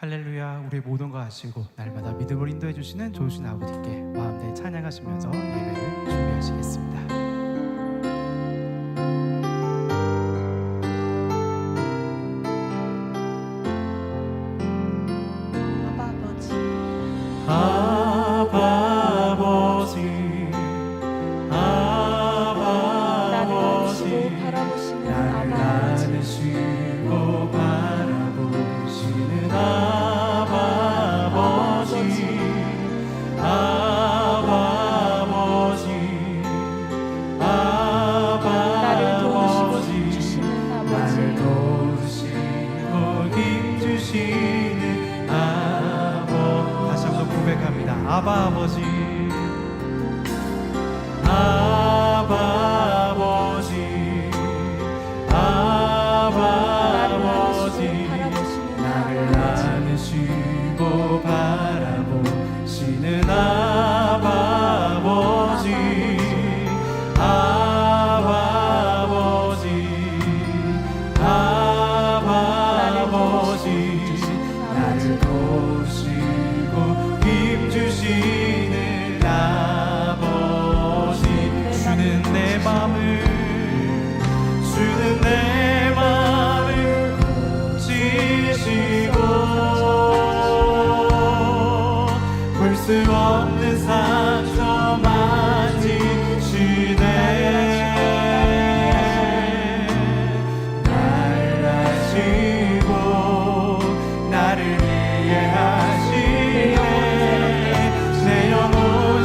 할렐루야, 우리의 모든 거 아시고 날마다 믿음으로 인도해 주시는 좋으신 아버지께 마음 다해 찬양하시면서 예배를 준비하시겠습니다. 아바 아버지, 아바 아버지, 아바 아버지, 나를 안으시고 바라보시는 아바 아버지, 아바 아버지, 아바 아버지, 나를 도우시고 주시는 아버지, 주는 내 맘을 지시고 볼 수 없는 상처 만지시네. 나를 아시고 나를 이해하시네. 내 영혼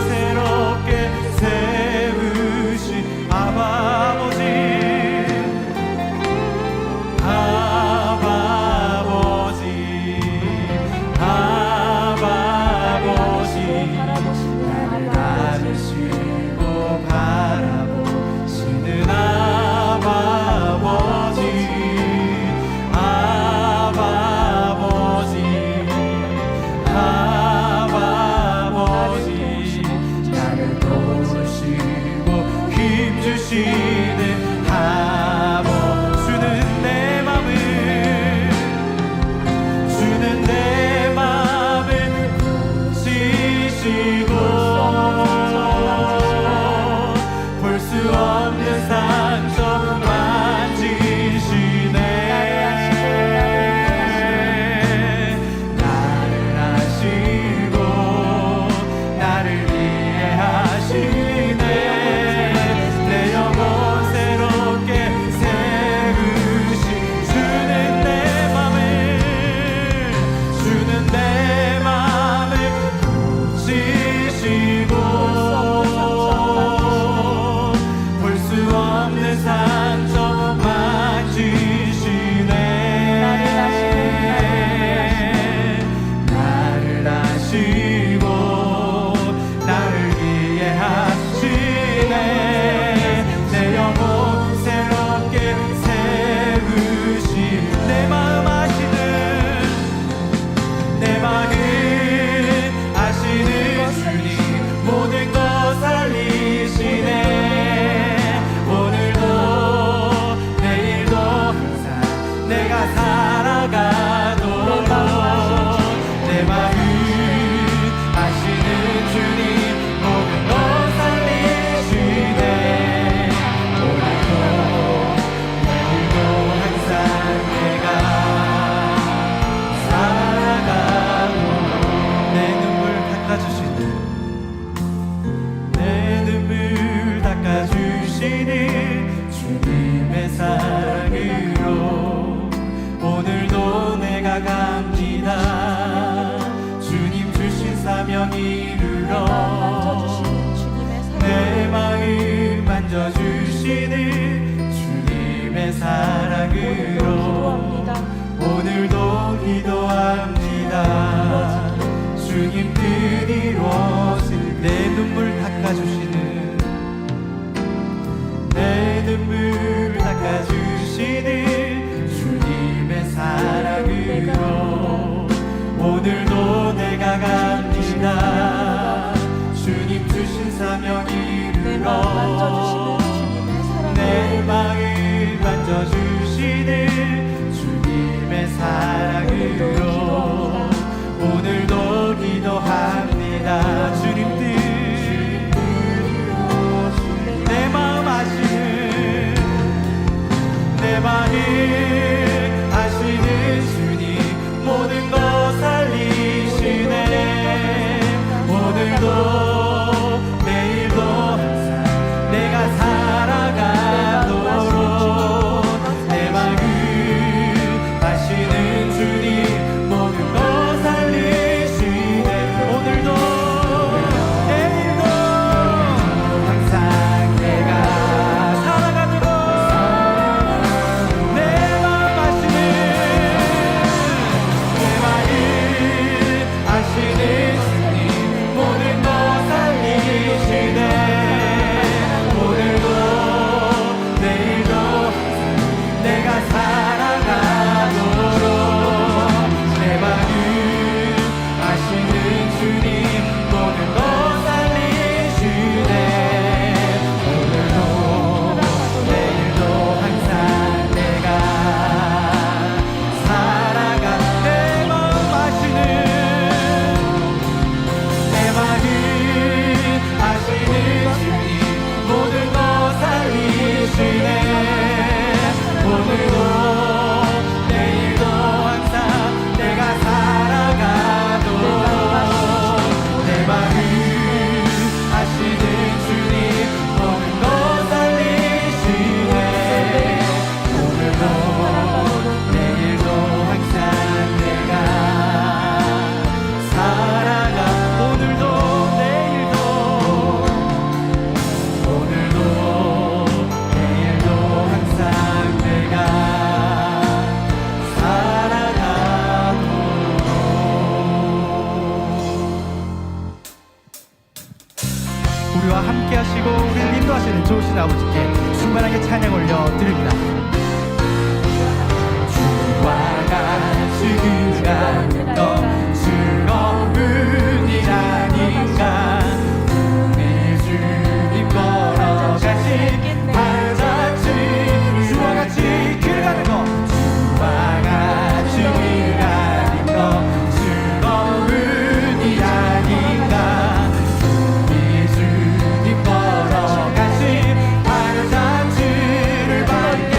새롭게 세우신 아바 아버지, 아바 아버지, 아바 아버지, 나를 안으시고 바라보시는 아바 아버지, 아바 아버지, 아바 아버지, 나를 도우시고 힘주시는 아버. 주는 내 맘을 지시고 볼 수 없는 상처 만지시네. 나를 아시고 나를 이해하시네. 내 영혼 새롭게 세우신 주는 내 맘을 지시고 볼 수 없는 상처 만지시네. 나를 아시고 나를 이해하시네. 내 영혼 새롭게 세우신 내 마음 아시는 내 마음 아시는 주님, 모든 것 살리시네. 오늘도 내일도 항상 내가 살아가도록 내 마음 아시는 주님, 모든 것 살리시네. 오늘도 내일도 항상 내가 살아가도록 내 눈물 닦아주시는 주님의 사랑으로 오늘도 내가 갑니다. 주님 주신 사명 이루러 내 마음 만져주시는 주님의 사랑으로 오늘도 기도합니다. 주님 뜻 이루어질 내 눈물 닦아주시는 내 눈물 닦아주시는 주님의 사랑으로 오늘도 내가 갑니다. 주님 주신 사명 이루러 내 마음 만져주시는 주님의 사랑으로 좋으신 아버지께 충만하게 찬양 올려드립니다. 주와 같이 그가 영스러운 이라니까 우리 주님 걸어가신 발자취 주와 같이 그가는 것 주와 같이 그가는 것 즐거운 이라니까 우리 주님 걸어가신 발자취를 밟게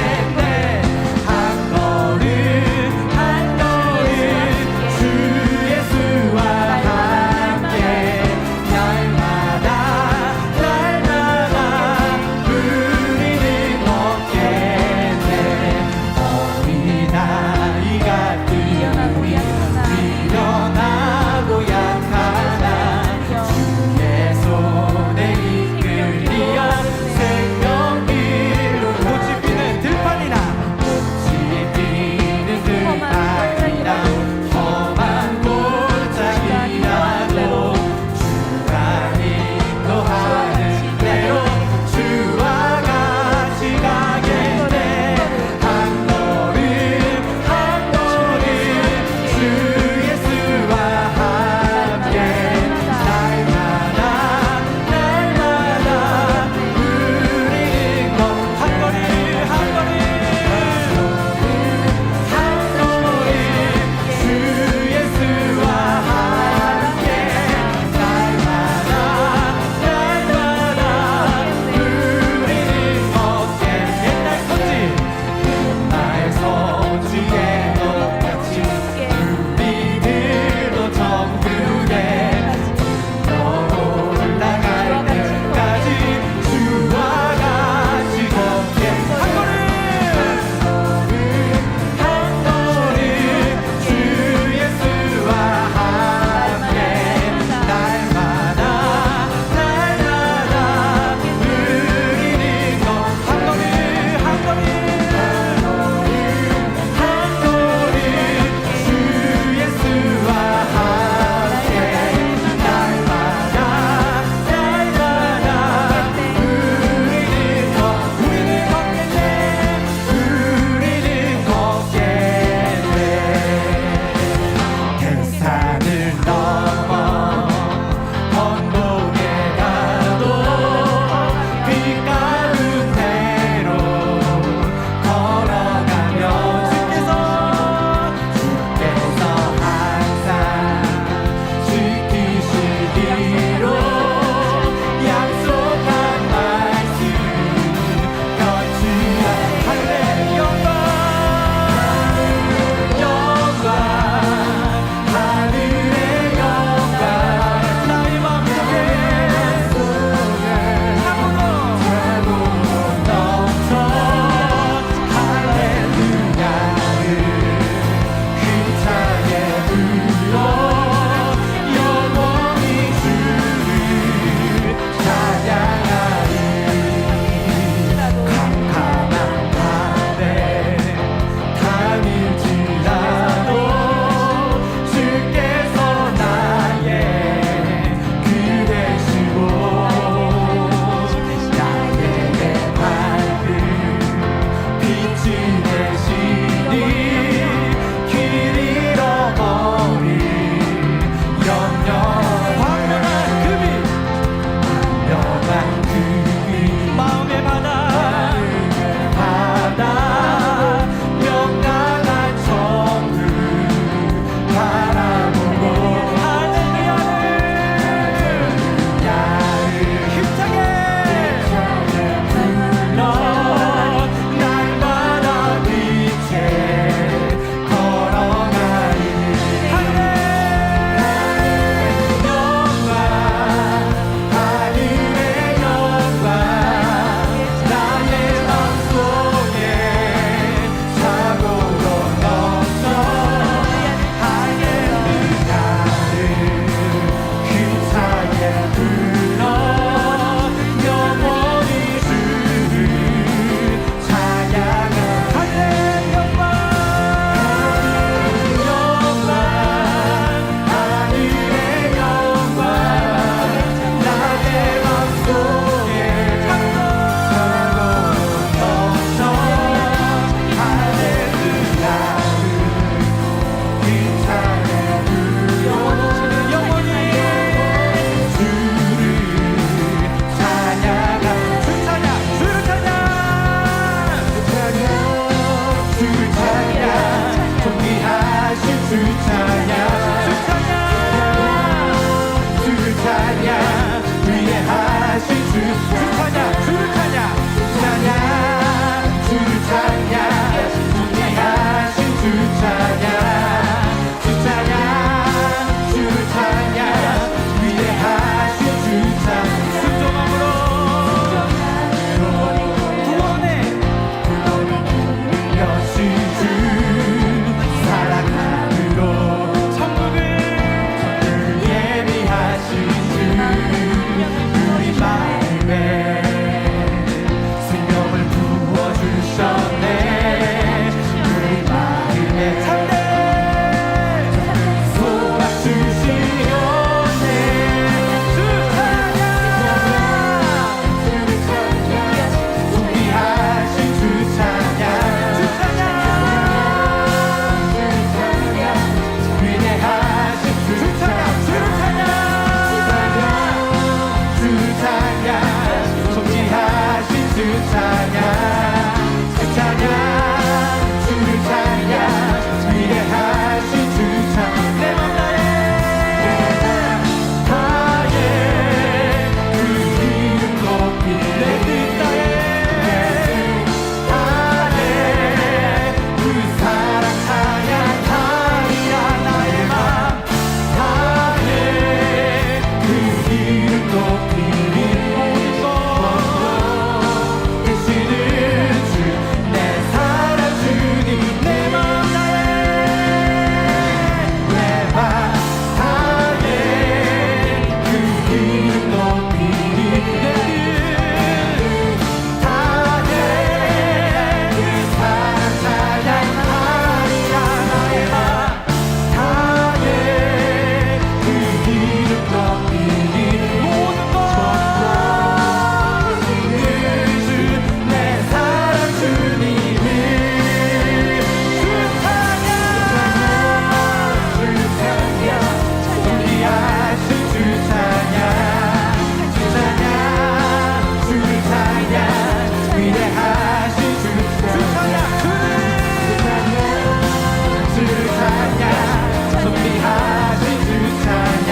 준비하신 주 찬양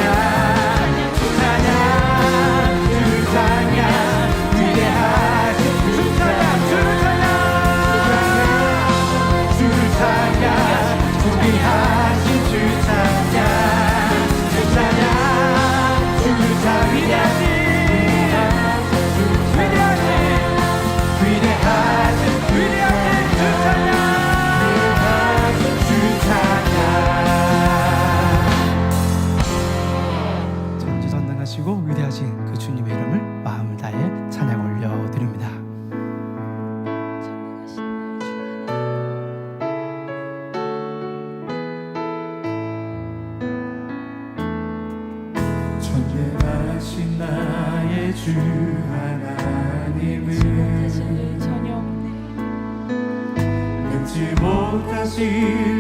주 찬양 주 찬양 위대하신 주 찬양 주 찬양 주 찬양 준비하신 주 찬양 주 찬양 주 찬양 위대하신 전지전능하시고 위대하신 그 주님의 이름을 마음을 다해 찬양 올려드립니다. 존귀하신 나의 주 하나님은 능지 못하실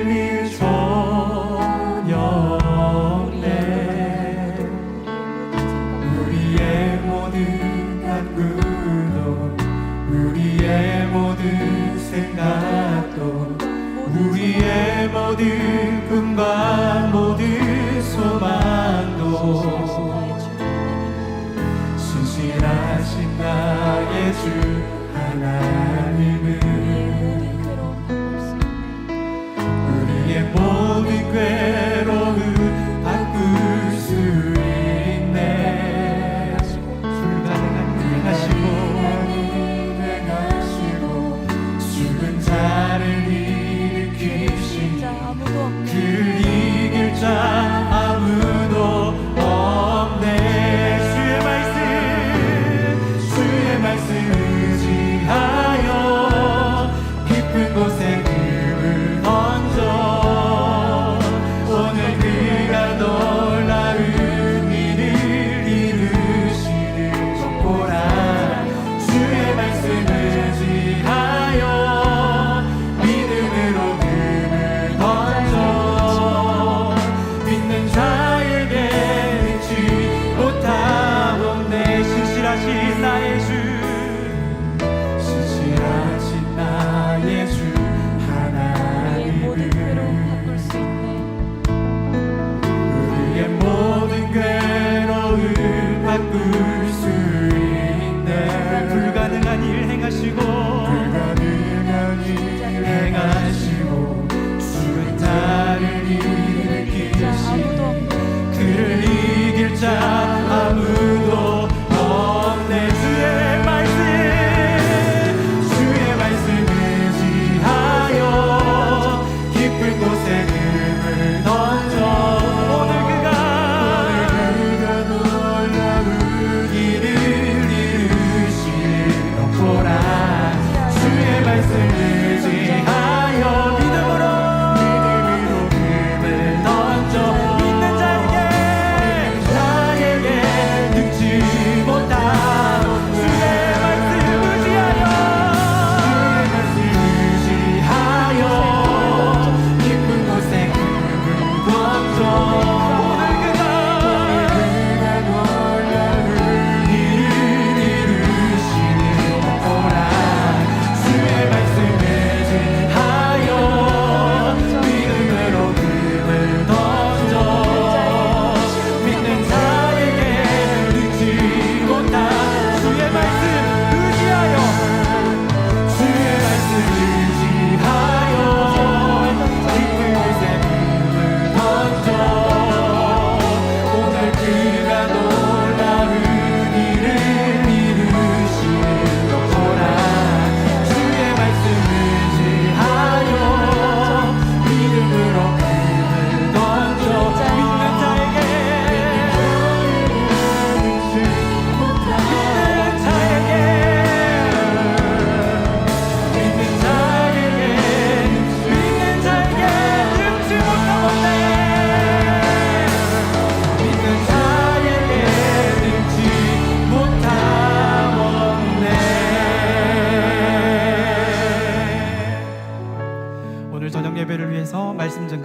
일 전혀 없네. 우리의 모든 가꾸도 우리의 모든 생각도 우리의 모든 꿈과 모든 소망도 신실하신 나의 주 하나님은 우리의 모든 괴로움 바꿀 수 있네. 불가능한 행하시고 죽은 자를 일으키신 그 이길 자 아무도 없네. 주의 말씀 의지하여 깊은 곳에 금을 던져 온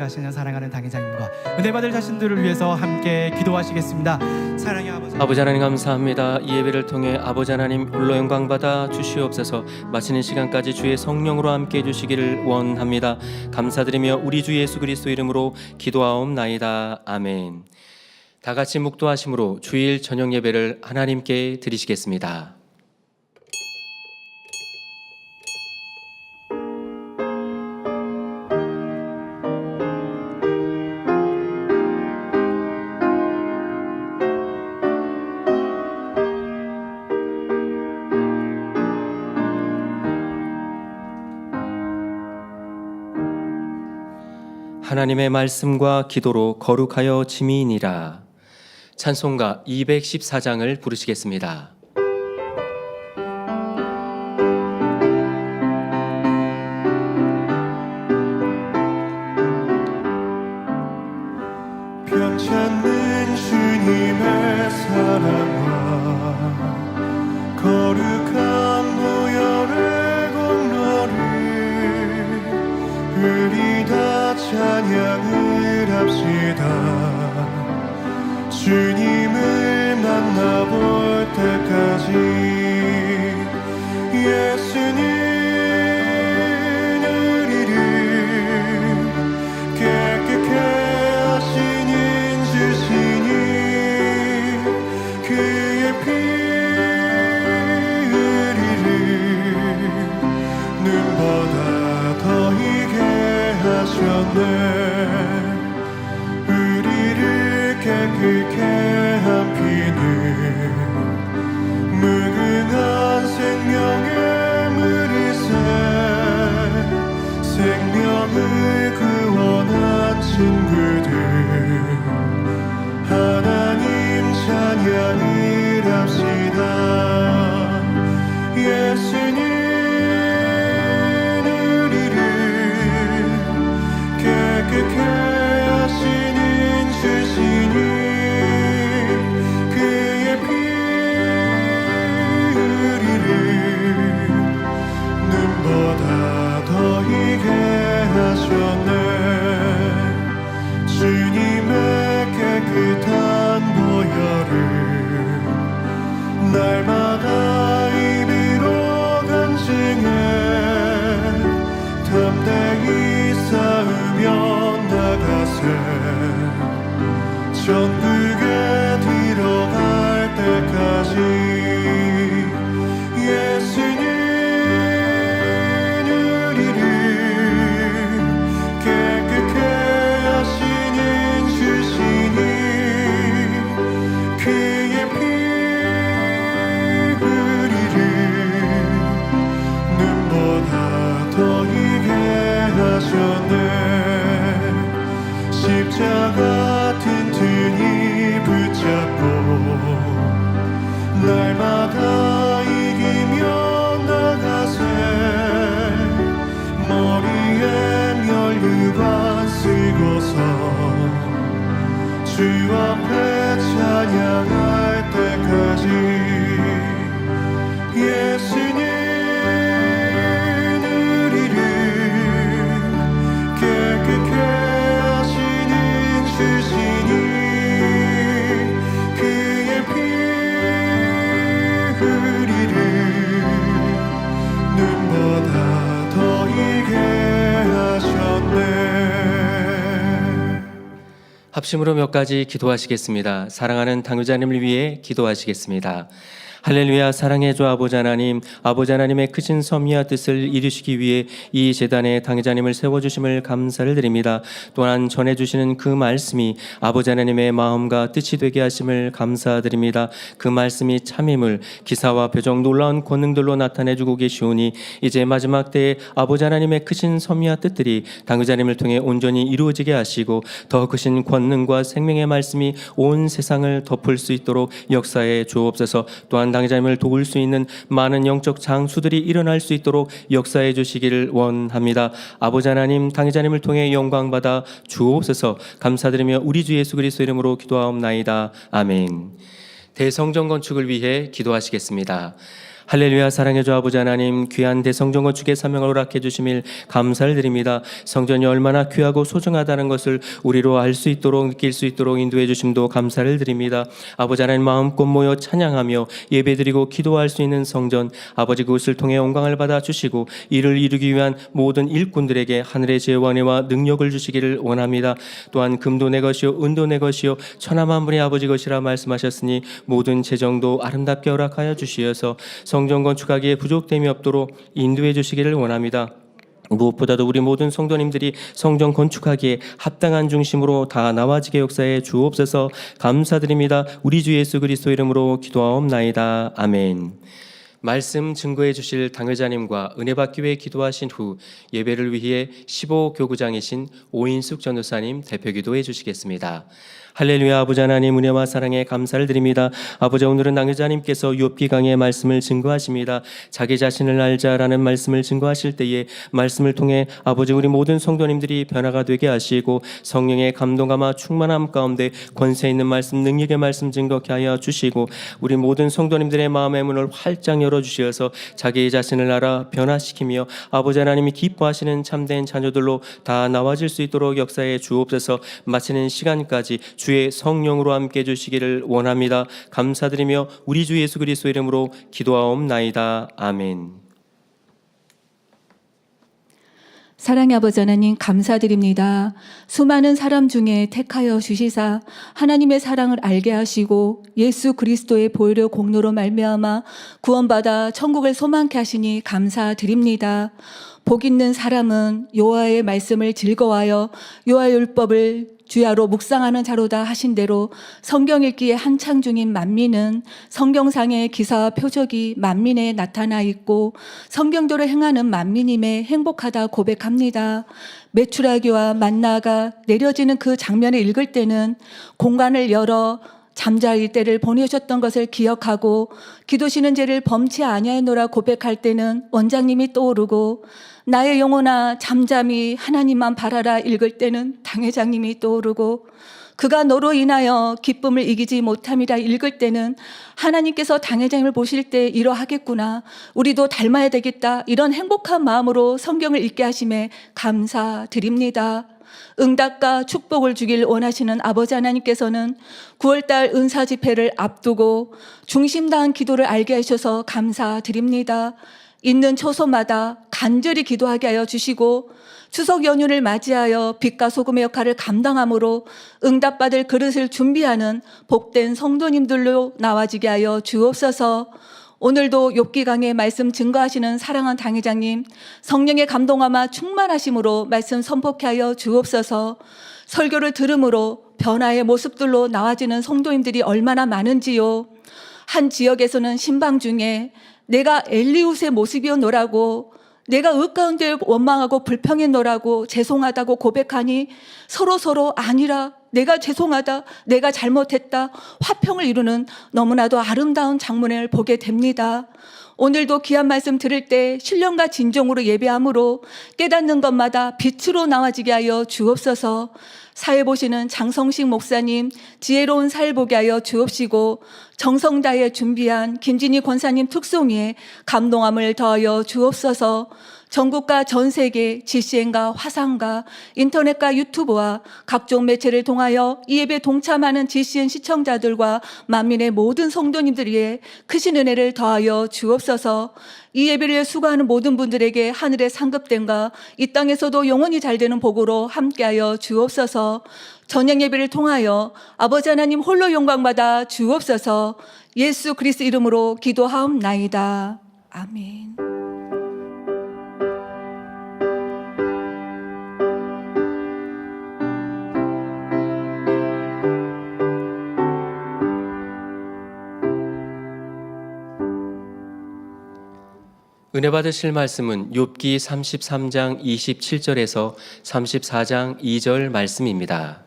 가시는 사랑하는 당회장님과 은혜 받을 자신들을 위해서 함께 기도하시겠습니다. 사랑의 아버지, 아버지 하나님 감사합니다. 이 예배를 통해 아버지 하나님 홀로 영광 받아 주시옵소서. 마치는 시간까지 주의 성령으로 함께 해주시기를 원합니다. 감사드리며 우리 주 예수 그리스도 이름으로 기도하옵나이다. 아멘. 다 같이 묵도하심으로 주일 저녁 예배를 하나님께 드리시겠습니다. 하나님의 말씀과 기도로 거룩하여 지미니라. 찬송가 214장을 부르시겠습니다. 변찮는 주님의 사랑과 거룩한 보혈의 공로를 우리 다 찬양을 합시다. 주님을 만나볼 때까지 예수는 우리를 깨끗게 하시는 주시니 그의 피 우리를 눈보다 더 희게 하셨네. 우리를 깨끗게 한 피는 무궁한 생명의 물이세. 생명을 구원한 친구들 하나님 찬양을 합시다. 예수님 우리를 깨끗게 하시는 주시니 그의 피 우리를 눈보다 더 희게 하셨네. 주님의 깨끗한 보혈을 날마다 입으로 간증해 담대히 쌓으며 나가세. 천국에 들어갈 때까지 예수님 우리를 깨끗게 하시는 주시니 그의 피 우리를 눈보다 더 희게 하셨네. 십자가 튼튼히 붙잡고 날마다 이기며 나가세. 머리에 면류관 쓰고서 주 앞에 찬양할 때까지 예수님 우리를 깨끗게 하시는 주시니 그의 피 우리를 눈보다 더 희게 하셨네. 합심으로 몇 가지 기도하시겠습니다. 사랑하는 당회자님을 위해 기도하시겠습니다. 할렐루야. 사랑의 주 아버지 하나님, 아버지 하나님의 크신 섭리와 뜻을 이루시기 위해 이 제단에 당회자님을 세워주심을 감사를 드립니다. 또한 전해주시는 그 말씀이 아버지 하나님의 마음과 뜻이 되게 하심을 감사드립니다. 그 말씀이 참임을 기사와 표적 놀라운 권능들로 나타내주고 계시오니 이제 마지막 때에 아버지 하나님의 크신 섭리와 뜻들이 당회자님을 통해 온전히 이루어지게 하시고 더 크신 권능과 생명의 말씀이 온 세상을 덮을 수 있도록 역사해 주옵소서. 또한 당회자님을 도울 수 있는 많은 영적 장수들이 일어날 수 있도록 역사해 주시기를 원합니다. 아버지 하나님, 당회자님을 통해 영광받아 주옵소서. 감사드리며 우리 주 예수 그리스도 이름으로 기도하옵나이다. 아멘. 대성전 건축을 위해 기도하시겠습니다. 할렐루야. 사랑의 주 아버지 하나님, 귀한 대성전 건축의 사명을 허락해 주심을 감사를 드립니다. 성전이 얼마나 귀하고 소중하다는 것을 우리로 알 수 있도록, 느낄 수 있도록 인도해 주심도 감사를 드립니다. 아버지 하나님, 마음껏 모여 찬양하며 예배드리고 기도할 수 있는 성전, 아버지 그것을 통해 영광을 받아 주시고 이를 이루기 위한 모든 일꾼들에게 하늘의 지혜와 은혜와 능력을 주시기를 원합니다. 또한 금도 내 것이요 은도 내 것이요 천하 만물의 아버지 것이라 말씀하셨으니 모든 재정도 아름답게 허락하여 주시어서 성전 건축하기에 부족됨이 없도록 인도해 주시기를 원합니다. 무엇보다도 우리 모든 성도님들이 성전 건축하기에 합당한 중심으로 다 나와지게 역사해 주옵소서. 감사드립니다. 우리 주 예수 그리스도 이름으로 기도하옵나이다. 아멘. 말씀 증거해 주실 당회자님과 은혜 받기 위해 기도하신 후 예배를 위해 15교구장이신 오인숙 전도사님 대표 기도해 주시겠습니다. 할렐루야. 아버지 하나님, 은혜와 사랑에 감사를 드립니다. 아버지, 오늘은 당회자님께서 욥기 강의 말씀을 증거하십니다. 자기 자신을 알자라는 말씀을 증거하실 때에 말씀을 통해 아버지 우리 모든 성도님들이 변화가 되게 하시고 성령의 감동감화 충만함 가운데 권세 있는 말씀, 능력의 말씀 증거케 하여 주시고 우리 모든 성도님들의 마음의 문을 활짝 열어주시어서 자기 자신을 알아 변화시키며 아버지 하나님이 기뻐하시는 참된 자녀들로 다 나와질 수 있도록 역사해 주옵소서. 마치는 시간까지 주의 성령으로 함께 해주시기를 원합니다. 감사드리며 우리 주 예수 그리스도 이름으로 기도하옵나이다. 아멘. 사랑의 아버지 하나님, 감사드립니다. 수많은 사람 중에 택하여 주시사 하나님의 사랑을 알게 하시고 예수 그리스도의 보혈의 공로로 말미암아 구원받아 천국을 소망케 하시니 감사드립니다. 복 있는 사람은 여호와의 말씀을 즐거워하여 여호와의 율법을 주야로 묵상하는 자로다 하신 대로 성경 읽기에 한창 중인 만민은 성경상의 기사와 표적이 만민에 나타나 있고 성경대로 행하는 만민임에 행복하다 고백합니다. 메추라기와 만나가 내려지는 그 장면을 읽을 때는 공간을 열어 잠자일 때를 보내셨던 것을 기억하고 기도 쉬는 죄를 범치 아니하노라 고백할 때는 원장님이 떠오르고 나의 영혼아 잠잠히 하나님만 바라라 읽을 때는 당회장님이 떠오르고 그가 너로 인하여 기쁨을 이기지 못함이라 읽을 때는 하나님께서 당회장님을 보실 때 이러하겠구나, 우리도 닮아야 되겠다, 이런 행복한 마음으로 성경을 읽게 하심에 감사드립니다. 응답과 축복을 주길 원하시는 아버지 하나님께서는 9월달 은사 집회를 앞두고 중심 다한 기도를 알게 하셔서 감사드립니다. 있는 초소마다 간절히 기도하게 하여 주시고 추석 연휴를 맞이하여 빛과 소금의 역할을 감당함으로 응답받을 그릇을 준비하는 복된 성도님들로 나와지게 하여 주옵소서. 오늘도 욥기 강의 말씀 증거하시는 사랑한 당회장님, 성령의 감동함아 충만하심으로 말씀 선포케 하여 주옵소서. 설교를 들음으로 변화의 모습들로 나와지는 성도님들이 얼마나 많은지요. 한 지역에서는 신방 중에 내가 엘리웃의 모습이었노라고, 내가 의 가운데 원망하고 불평했노라고 죄송하다고 고백하니 서로 아니라 내가 죄송하다, 내가 잘못했다, 화평을 이루는 너무나도 아름다운 장면을 보게 됩니다. 오늘도 귀한 말씀 들을 때 신령과 진정으로 예배함으로 깨닫는 것마다 빛으로 나와지게 하여 주옵소서. 사회 보시는 장성식 목사님 지혜로운 사회 보게 하여 주옵시고 정성 다해 준비한 김진희 권사님 특송위에 감동함을 더하여 주옵소서. 전국과 전 세계 GCN과 화상과 인터넷과 유튜브와 각종 매체를 통하여 이 예배에 동참하는 GCN 시청자들과 만민의 모든 성도님들 위해 크신 은혜를 더하여 주옵소서. 이 예배를 위해 수고하는 모든 분들에게 하늘의 상급됨과 이 땅에서도 영원히 잘되는 복으로 함께하여 주옵소서. 저녁 예배를 통하여 아버지 하나님 홀로 영광받아 주옵소서. 예수 그리스도 이름으로 기도하옵나이다. 아멘. 은혜 받으실 말씀은 욥기 33장 27절에서 34장 2절 말씀입니다.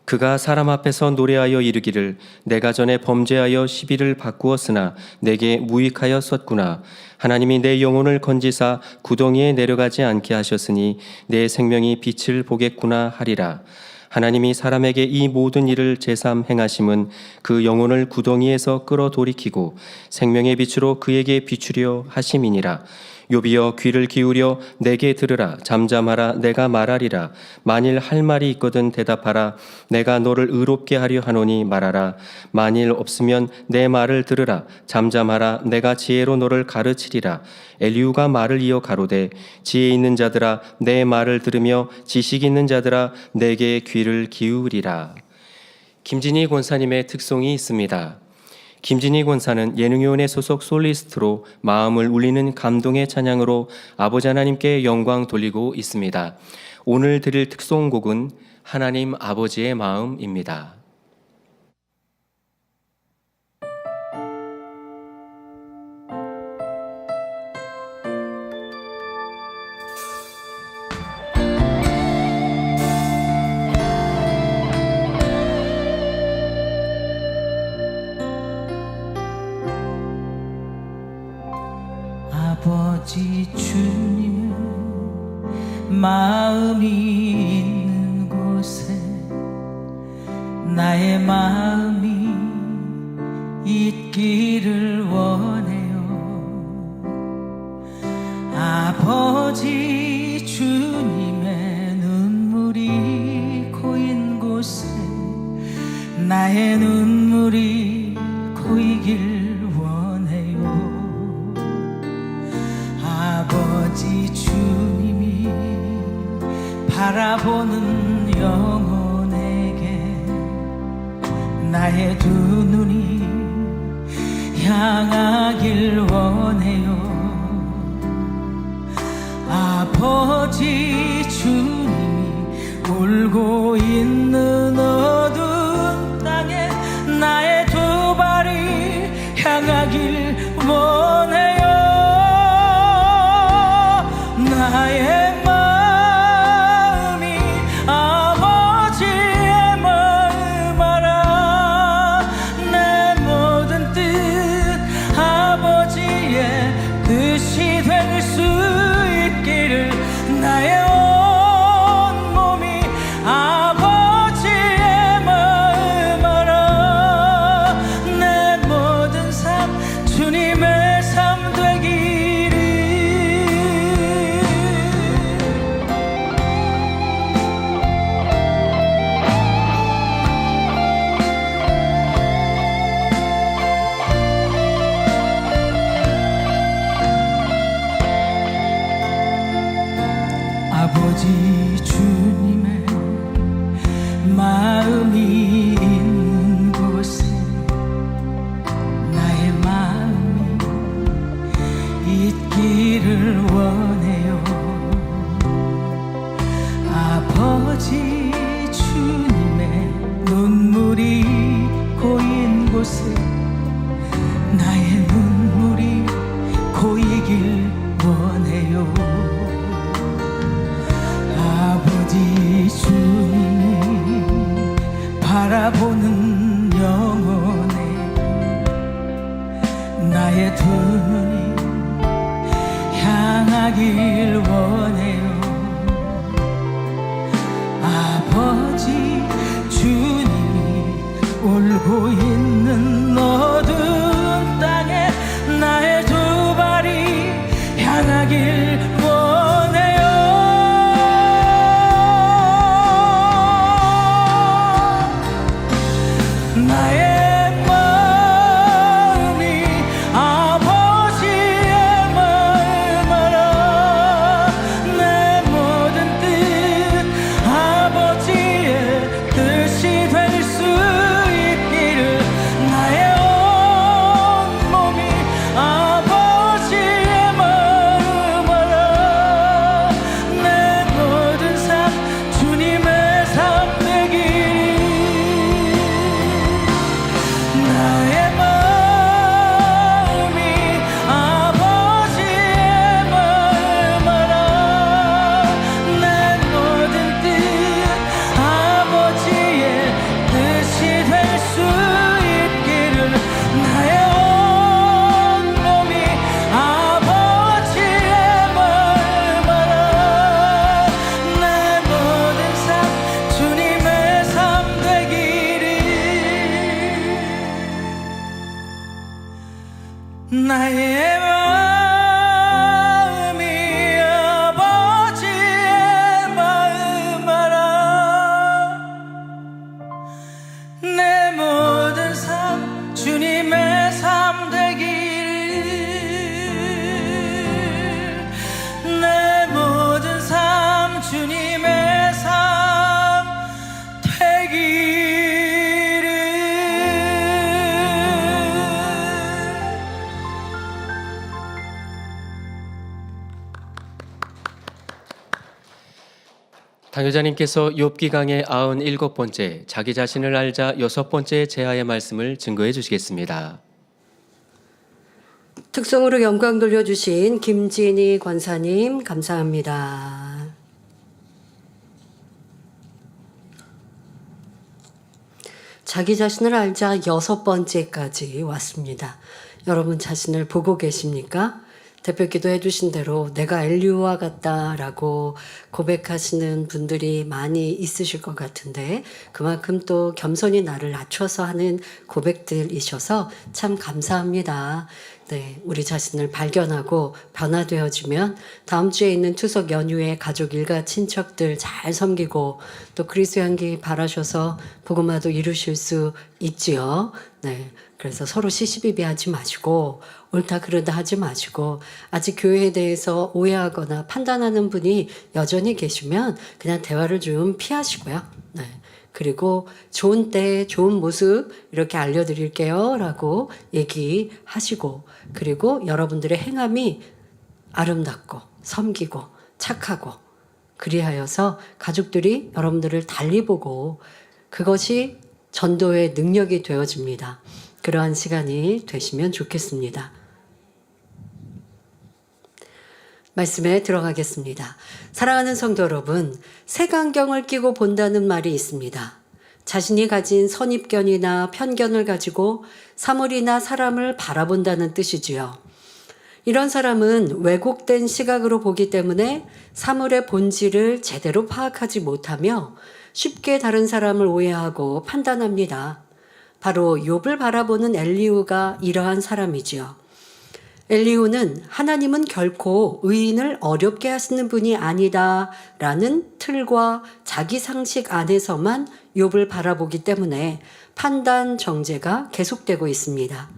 그가 사람 앞에서 노래하여 이르기를 내가 전에 범죄하여 시비를 바꾸었으나 내게 무익하였었구나. 하나님이 내 영혼을 건지사 구덩이에 내려가지 않게 하셨으니 내 생명이 빛을 보겠구나 하리라. 하나님이 사람에게 이 모든 일을 제삼 행하심은 그 영혼을 구덩이에서 끌어돌이키고 생명의 빛으로 그에게 비추려 하심이니라. 욥이여 귀를 기울여 내게 들으라. 잠잠하라. 내가 말하리라. 만일 할 말이 있거든 대답하라. 내가 너를 의롭게 하려 하노니 말하라. 만일 없으면 내 말을 들으라. 잠잠하라. 내가 지혜로 너를 가르치리라. 엘리후가 말을 이어 가로되 지혜 있는 자들아 내 말을 들으며 지식 있는 자들아 내게 귀를 기울이라. 김진희 권사님의 특송이 있습니다. 김진희 권사는 예능위원회 소속 솔리스트로 마음을 울리는 감동의 찬양으로 아버지 하나님께 영광 돌리고 있습니다. 오늘 드릴 특송곡은 하나님 아버지의 마음입니다. 아버지 주님의 마음이 있는 곳에 나의 마음이 있기를 원해요. 아버지 주님의 눈물이 고인 곳에 나의 눈물이 고이길 원해요. 아버지 주님이 바라보는 영혼에게 나의 두 눈이 향하길 원해요. 아버지 주님이 울고 있는 어두운 땅에 나의 두 발이 향하길 원해요. 나의 마음이 아버지의 마음 알아. 내 모든 뜻 아버지의 뜻이 될 수 있기를 나의 온 몸이 아버지의 마음 알아. 내 모든 삶 주님의 삶 되기를. 아버지 주님의 마음이 있는 곳에 나의 마음이 있기를 원해요. 아버지 주님의 눈물이 고인 곳에 나의 눈물이 고이길 원해요. 아버지 주님이 바라보는 영혼에 나의 두 눈이 향하길 원해요. 아버지 주님이 울고 있는 어두운 땅에 나의 두 발이 향하길 원해요. 나의 마음이 아버지의 마음 알아. 당회자님께서 욥기 강의 97번째 자기 자신을 알자 6번째 제하의 말씀을 증거해 주시겠습니다. 특성으로 영광 돌려주신 김진희 권사님 감사합니다. 자기 자신을 알자 6번째까지 왔습니다. 여러분 자신을 보고 계십니까? 대표기도 해주신 대로 내가 엘리야와 같다라고 고백하시는 분들이 많이 있으실 것 같은데 그만큼 또 겸손히 나를 낮춰서 하는 고백들이셔서 참 감사합니다. 네, 우리 자신을 발견하고 변화되어지면 다음 주에 있는 추석 연휴에 가족 일가 친척들 잘 섬기고 또 그리스도 향기 바라셔서 복음화도 이루실 수 있지요. 네, 그래서 서로 시시비비하지 마시고 옳다 그르다 하지 마시고 아직 교회에 대해서 오해하거나 판단하는 분이 여전히 계시면 그냥 대화를 좀 피하시고요. 네. 그리고 좋은 때 좋은 모습 이렇게 알려드릴게요 라고 얘기하시고 그리고 여러분들의 행함이 아름답고 섬기고 착하고 그리하여서 가족들이 여러분들을 달리 보고 그것이 전도의 능력이 되어집니다. 그러한 시간이 되시면 좋겠습니다. 말씀에 들어가겠습니다. 사랑하는 성도 여러분, 색안경을 끼고 본다는 말이 있습니다. 자신이 가진 선입견이나 편견을 가지고 사물이나 사람을 바라본다는 뜻이지요. 이런 사람은 왜곡된 시각으로 보기 때문에 사물의 본질을 제대로 파악하지 못하며 쉽게 다른 사람을 오해하고 판단합니다. 바로 욥을 바라보는 엘리후가 이러한 사람이지요. 엘리후는 하나님은 결코 의인을 어렵게 하시는 분이 아니다 라는 틀과 자기 상식 안에서만 욥을 바라보기 때문에 판단 정죄가 계속되고 있습니다.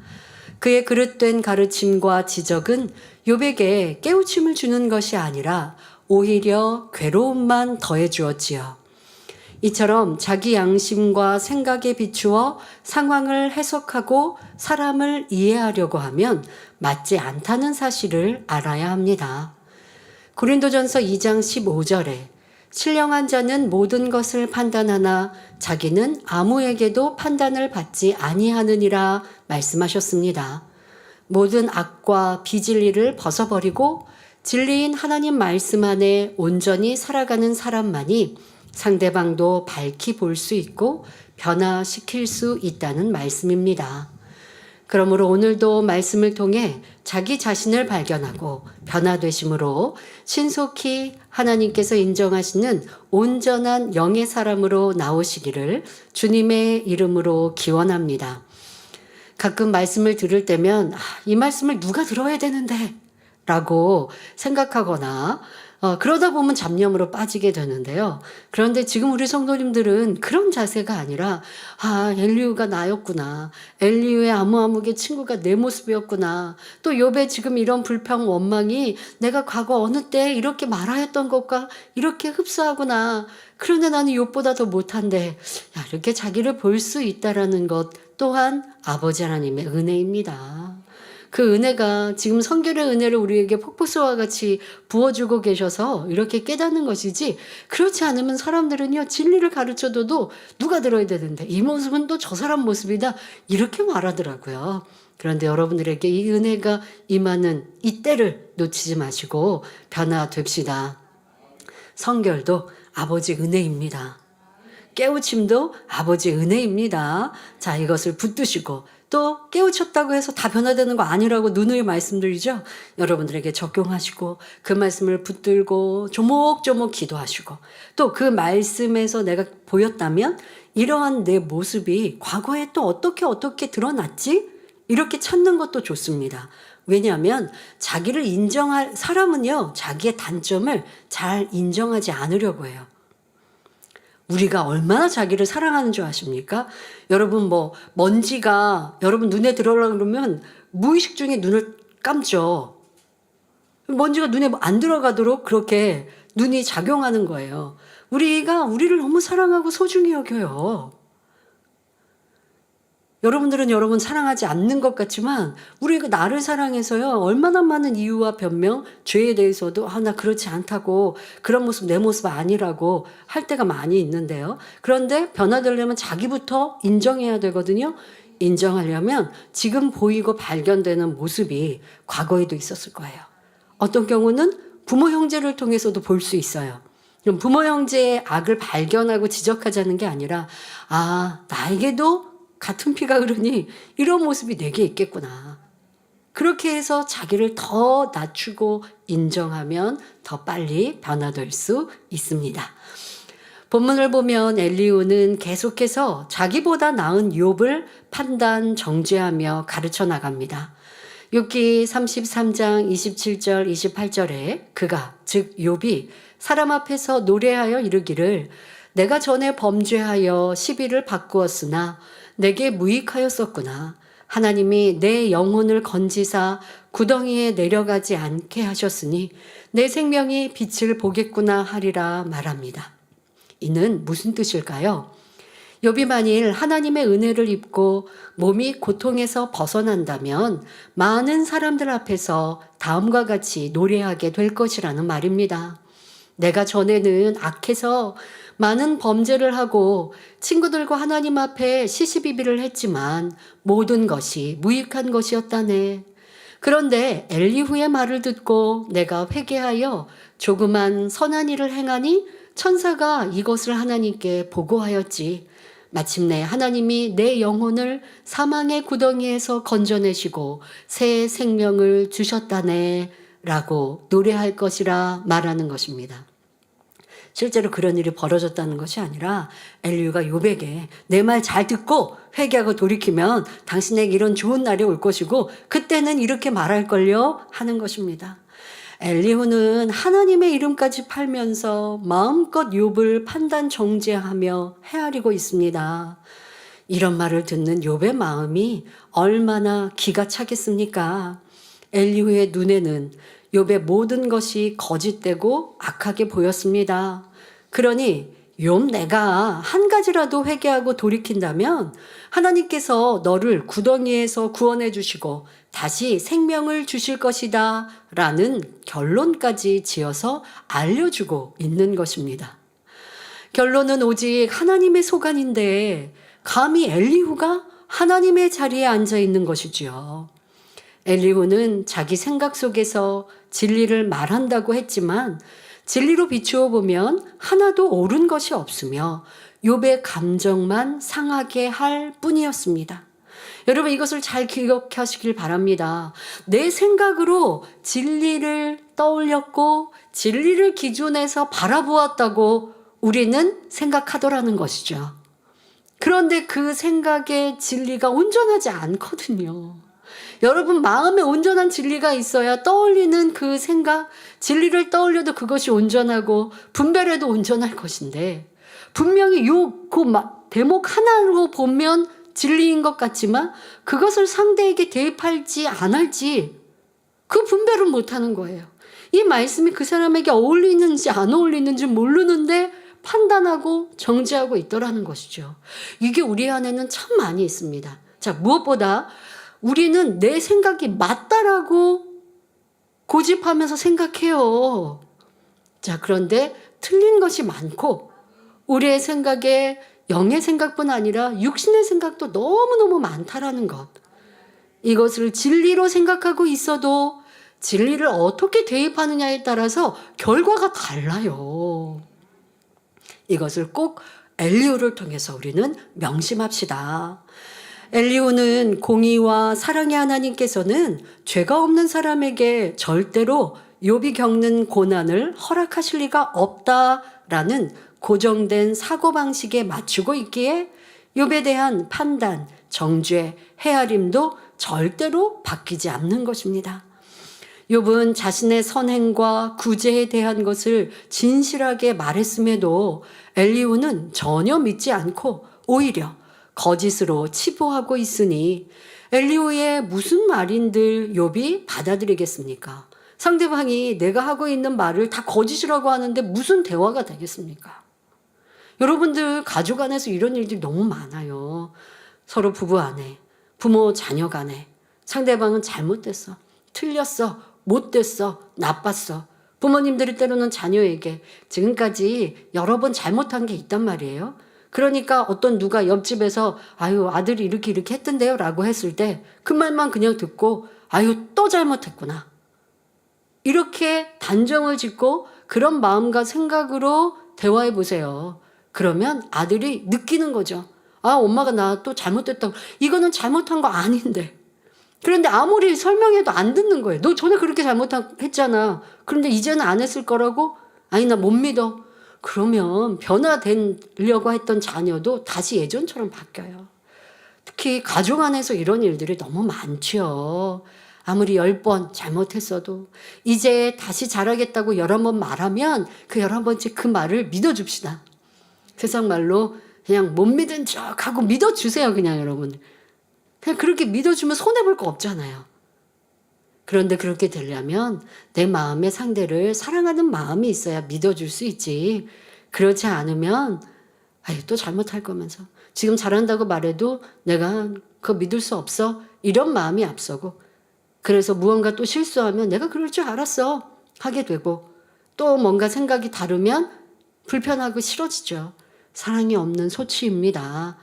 그의 그릇된 가르침과 지적은 욥에게 깨우침을 주는 것이 아니라 오히려 괴로움만 더해 주었지요. 이처럼 자기 양심과 생각에 비추어 상황을 해석하고 사람을 이해하려고 하면 맞지 않다는 사실을 알아야 합니다. 고린도전서 2장 15절에 신령한 자는 모든 것을 판단하나 자기는 아무에게도 판단을 받지 아니하느니라 말씀하셨습니다. 모든 악과 비진리를 벗어버리고 진리인 하나님 말씀 안에 온전히 살아가는 사람만이 상대방도 밝히 볼 수 있고 변화시킬 수 있다는 말씀입니다. 그러므로 오늘도 말씀을 통해 자기 자신을 발견하고 변화되심으로 신속히 하나님께서 인정하시는 온전한 영의 사람으로 나오시기를 주님의 이름으로 기원합니다. 가끔 말씀을 들을 때면 이 말씀을 누가 들어야 되는데 라고 생각하거나 그러다 보면 잡념으로 빠지게 되는데요. 그런데 지금 우리 성도님들은 그런 자세가 아니라 엘리후가 나였구나. 엘리후의 아무아무개 친구가 내 모습이었구나. 또 욥의 지금 이런 불평 원망이 내가 과거 어느 때 이렇게 말하였던 것과 이렇게 흡사하구나. 그런데 나는 욥보다 더 못한데 이렇게 자기를 볼 수 있다라는 것 또한 아버지 하나님의 은혜입니다. 그 은혜가 지금 성결의 은혜를 우리에게 폭포수와 같이 부어주고 계셔서 이렇게 깨닫는 것이지 그렇지 않으면 사람들은요 진리를 가르쳐줘도 누가 들어야 되는데 이 모습은 또 저 사람 모습이다 이렇게 말하더라고요. 그런데 여러분들에게 이 은혜가 임하는 이때를 놓치지 마시고 변화됩시다. 성결도 아버지 은혜입니다. 깨우침도 아버지 은혜입니다. 자, 이것을 붙드시고 또 깨우쳤다고 해서 다 변화되는 거 아니라고 누누이 말씀드리죠. 여러분들에게 적용하시고 그 말씀을 붙들고 조목조목 기도하시고 또 그 말씀에서 내가 보였다면 이러한 내 모습이 과거에 또 어떻게 드러났지? 이렇게 찾는 것도 좋습니다. 왜냐하면 자기를 인정할 사람은요 자기의 단점을 잘 인정하지 않으려고 해요. 우리가 얼마나 자기를 사랑하는 줄 아십니까? 여러분 먼지가 여러분 눈에 들어오려고 그러면 무의식 중에 눈을 감죠. 먼지가 눈에 안 들어가도록 그렇게 눈이 작용하는 거예요. 우리가 우리를 너무 사랑하고 소중히 여겨요. 여러분들은 여러분 사랑하지 않는 것 같지만 우리가 나를 사랑해서요 얼마나 많은 이유와 변명, 죄에 대해서도 나 그렇지 않다고, 그런 모습 내 모습 아니라고 할 때가 많이 있는데요. 그런데 변화되려면 자기부터 인정해야 되거든요. 인정하려면 지금 보이고 발견되는 모습이 과거에도 있었을 거예요. 어떤 경우는 부모 형제를 통해서도 볼 수 있어요. 그럼 부모 형제의 악을 발견하고 지적하자는 게 아니라 나에게도 같은 피가 흐르니 이런 모습이 내게 있겠구나. 그렇게 해서 자기를 더 낮추고 인정하면 더 빨리 변화될 수 있습니다. 본문을 보면 엘리후는 계속해서 자기보다 나은 욥을 판단, 정죄하며 가르쳐 나갑니다. 욥기 33장 27절 28절에 그가 즉 욥이 사람 앞에서 노래하여 이르기를 내가 전에 범죄하여 시비를 바꾸었으나 내게 무익하였었구나. 하나님이 내 영혼을 건지사 구덩이에 내려가지 않게 하셨으니 내 생명이 빛을 보겠구나 하리라 말합니다. 이는 무슨 뜻일까요? 욥이 만일 하나님의 은혜를 입고 몸이 고통에서 벗어난다면 많은 사람들 앞에서 다음과 같이 노래하게 될 것이라는 말입니다. 내가 전에는 악해서 많은 범죄를 하고 친구들과 하나님 앞에 시시비비를 했지만 모든 것이 무익한 것이었다네. 그런데 엘리후의 말을 듣고 내가 회개하여 조그만 선한 일을 행하니 천사가 이것을 하나님께 보고하였지. 마침내 하나님이 내 영혼을 사망의 구덩이에서 건져내시고 새 생명을 주셨다네 라고 노래할 것이라 말하는 것입니다. 실제로 그런 일이 벌어졌다는 것이 아니라 엘리후가 욥에게 내 말 잘 듣고 회개하고 돌이키면 당신에게 이런 좋은 날이 올 것이고 그때는 이렇게 말할걸요 하는 것입니다. 엘리후는 하나님의 이름까지 팔면서 마음껏 욥을 판단 정죄하며 헤아리고 있습니다. 이런 말을 듣는 욥의 마음이 얼마나 기가 차겠습니까? 엘리후의 눈에는 욥의 모든 것이 거짓되고 악하게 보였습니다. 그러니 욥 내가 한 가지라도 회개하고 돌이킨다면 하나님께서 너를 구덩이에서 구원해 주시고 다시 생명을 주실 것이다 라는 결론까지 지어서 알려주고 있는 것입니다. 결론은 오직 하나님의 소관인데 감히 엘리후가 하나님의 자리에 앉아 있는 것이지요. 엘리후는 자기 생각 속에서 진리를 말한다고 했지만 진리로 비추어 보면 하나도 옳은 것이 없으며 욥의 감정만 상하게 할 뿐이었습니다. 여러분 이것을 잘 기억하시길 바랍니다. 내 생각으로 진리를 떠올렸고 진리를 기준에서 바라보았다고 우리는 생각하더라는 것이죠. 그런데 그 생각의 진리가 온전하지 않거든요. 여러분 마음에 온전한 진리가 있어야 떠올리는 그 생각, 진리를 떠올려도 그것이 온전하고 분별해도 온전할 것인데 분명히 그 대목 하나로 보면 진리인 것 같지만 그것을 상대에게 대입할지 안 할지 그 분별을 못하는 거예요. 이 말씀이 그 사람에게 어울리는지 안 어울리는지 모르는데 판단하고 정죄하고 있더라는 것이죠. 이게 우리 안에는 참 많이 있습니다. 자, 무엇보다 우리는 내 생각이 맞다라고 고집하면서 생각해요. 자, 그런데 틀린 것이 많고 우리의 생각에 영의 생각뿐 아니라 육신의 생각도 너무너무 많다라는 것. 이것을 진리로 생각하고 있어도 진리를 어떻게 대입하느냐에 따라서 결과가 달라요. 이것을 꼭 엘리후를 통해서 우리는 명심합시다. 엘리후는 공의와 사랑의 하나님께서는 죄가 없는 사람에게 절대로 욥이 겪는 고난을 허락하실 리가 없다라는 고정된 사고방식에 맞추고 있기에 욥에 대한 판단, 정죄, 헤아림도 절대로 바뀌지 않는 것입니다. 욥은 자신의 선행과 구제에 대한 것을 진실하게 말했음에도 엘리후는 전혀 믿지 않고 오히려 거짓으로 치부하고 있으니 엘리후의 무슨 말인들 욥이 받아들이겠습니까? 상대방이 내가 하고 있는 말을 다 거짓이라고 하는데 무슨 대화가 되겠습니까? 여러분들 가족 안에서 이런 일들이 너무 많아요. 서로 부부 안에, 부모 자녀 간에 상대방은 잘못됐어, 틀렸어, 못됐어, 나빴어. 부모님들이 때로는 자녀에게 지금까지 여러 번 잘못한 게 있단 말이에요. 그러니까 어떤 누가 옆집에서 아유 아들이 이렇게 했던데요 라고 했을 때 그 말만 그냥 듣고 아유 또 잘못했구나. 이렇게 단정을 짓고 그런 마음과 생각으로 대화해 보세요. 그러면 아들이 느끼는 거죠. 아 엄마가 나 또 잘못했다고. 이거는 잘못한 거 아닌데. 그런데 아무리 설명해도 안 듣는 거예요. 너 전에 그렇게 잘못했잖아. 그런데 이제는 안 했을 거라고? 아니 나 못 믿어. 그러면 변화되려고 했던 자녀도 다시 예전처럼 바뀌어요. 특히 가족 안에서 이런 일들이 너무 많죠. 아무리 10번 잘못했어도 이제 다시 잘하겠다고 11번 말하면 그 11번째 그 말을 믿어줍시다. 세상 말로 그냥 못 믿은 척하고 믿어주세요. 그냥 여러분. 그냥 그렇게 믿어주면 손해볼 거 없잖아요. 그런데 그렇게 되려면 내 마음의 상대를 사랑하는 마음이 있어야 믿어줄 수 있지. 그렇지 않으면 아유 또 잘못할 거면서 지금 잘한다고 말해도 내가 그거 믿을 수 없어. 이런 마음이 앞서고 그래서 무언가 또 실수하면 내가 그럴 줄 알았어 하게 되고 또 뭔가 생각이 다르면 불편하고 싫어지죠. 사랑이 없는 소치입니다.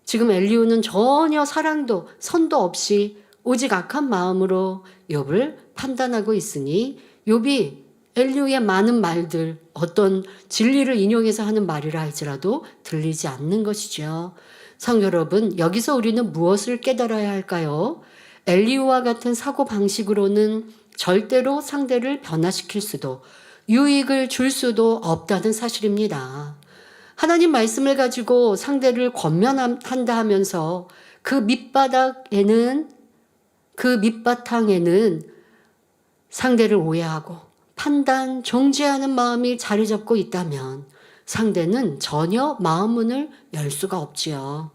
지금 엘리후는 전혀 사랑도 선도 없이 오직 악한 마음으로 욥을 판단하고 있으니 욥이 엘리후의 많은 말들 어떤 진리를 인용해서 하는 말이라 할지라도 들리지 않는 것이죠. 성도 여러분, 여기서 우리는 무엇을 깨달아야 할까요? 엘리후와 같은 사고방식으로는 절대로 상대를 변화시킬 수도 유익을 줄 수도 없다는 사실입니다. 하나님 말씀을 가지고 상대를 권면한다 하면서 그 밑바탕에는 상대를 오해하고 판단, 정죄하는 마음이 자리 잡고 있다면 상대는 전혀 마음 문을 열 수가 없지요.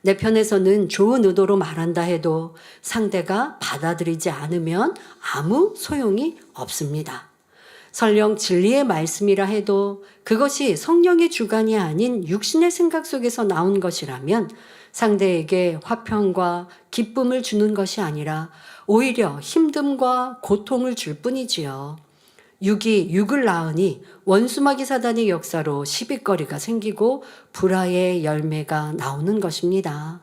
내 편에서는 좋은 의도로 말한다 해도 상대가 받아들이지 않으면 아무 소용이 없습니다. 설령 진리의 말씀이라 해도 그것이 성령의 주관이 아닌 육신의 생각 속에서 나온 것이라면 상대에게 화평과 기쁨을 주는 것이 아니라 오히려 힘듦과 고통을 줄 뿐이지요. 육이 육을 낳으니 원수마귀 사단의 역사로 시비거리가 생기고 불화의 열매가 나오는 것입니다.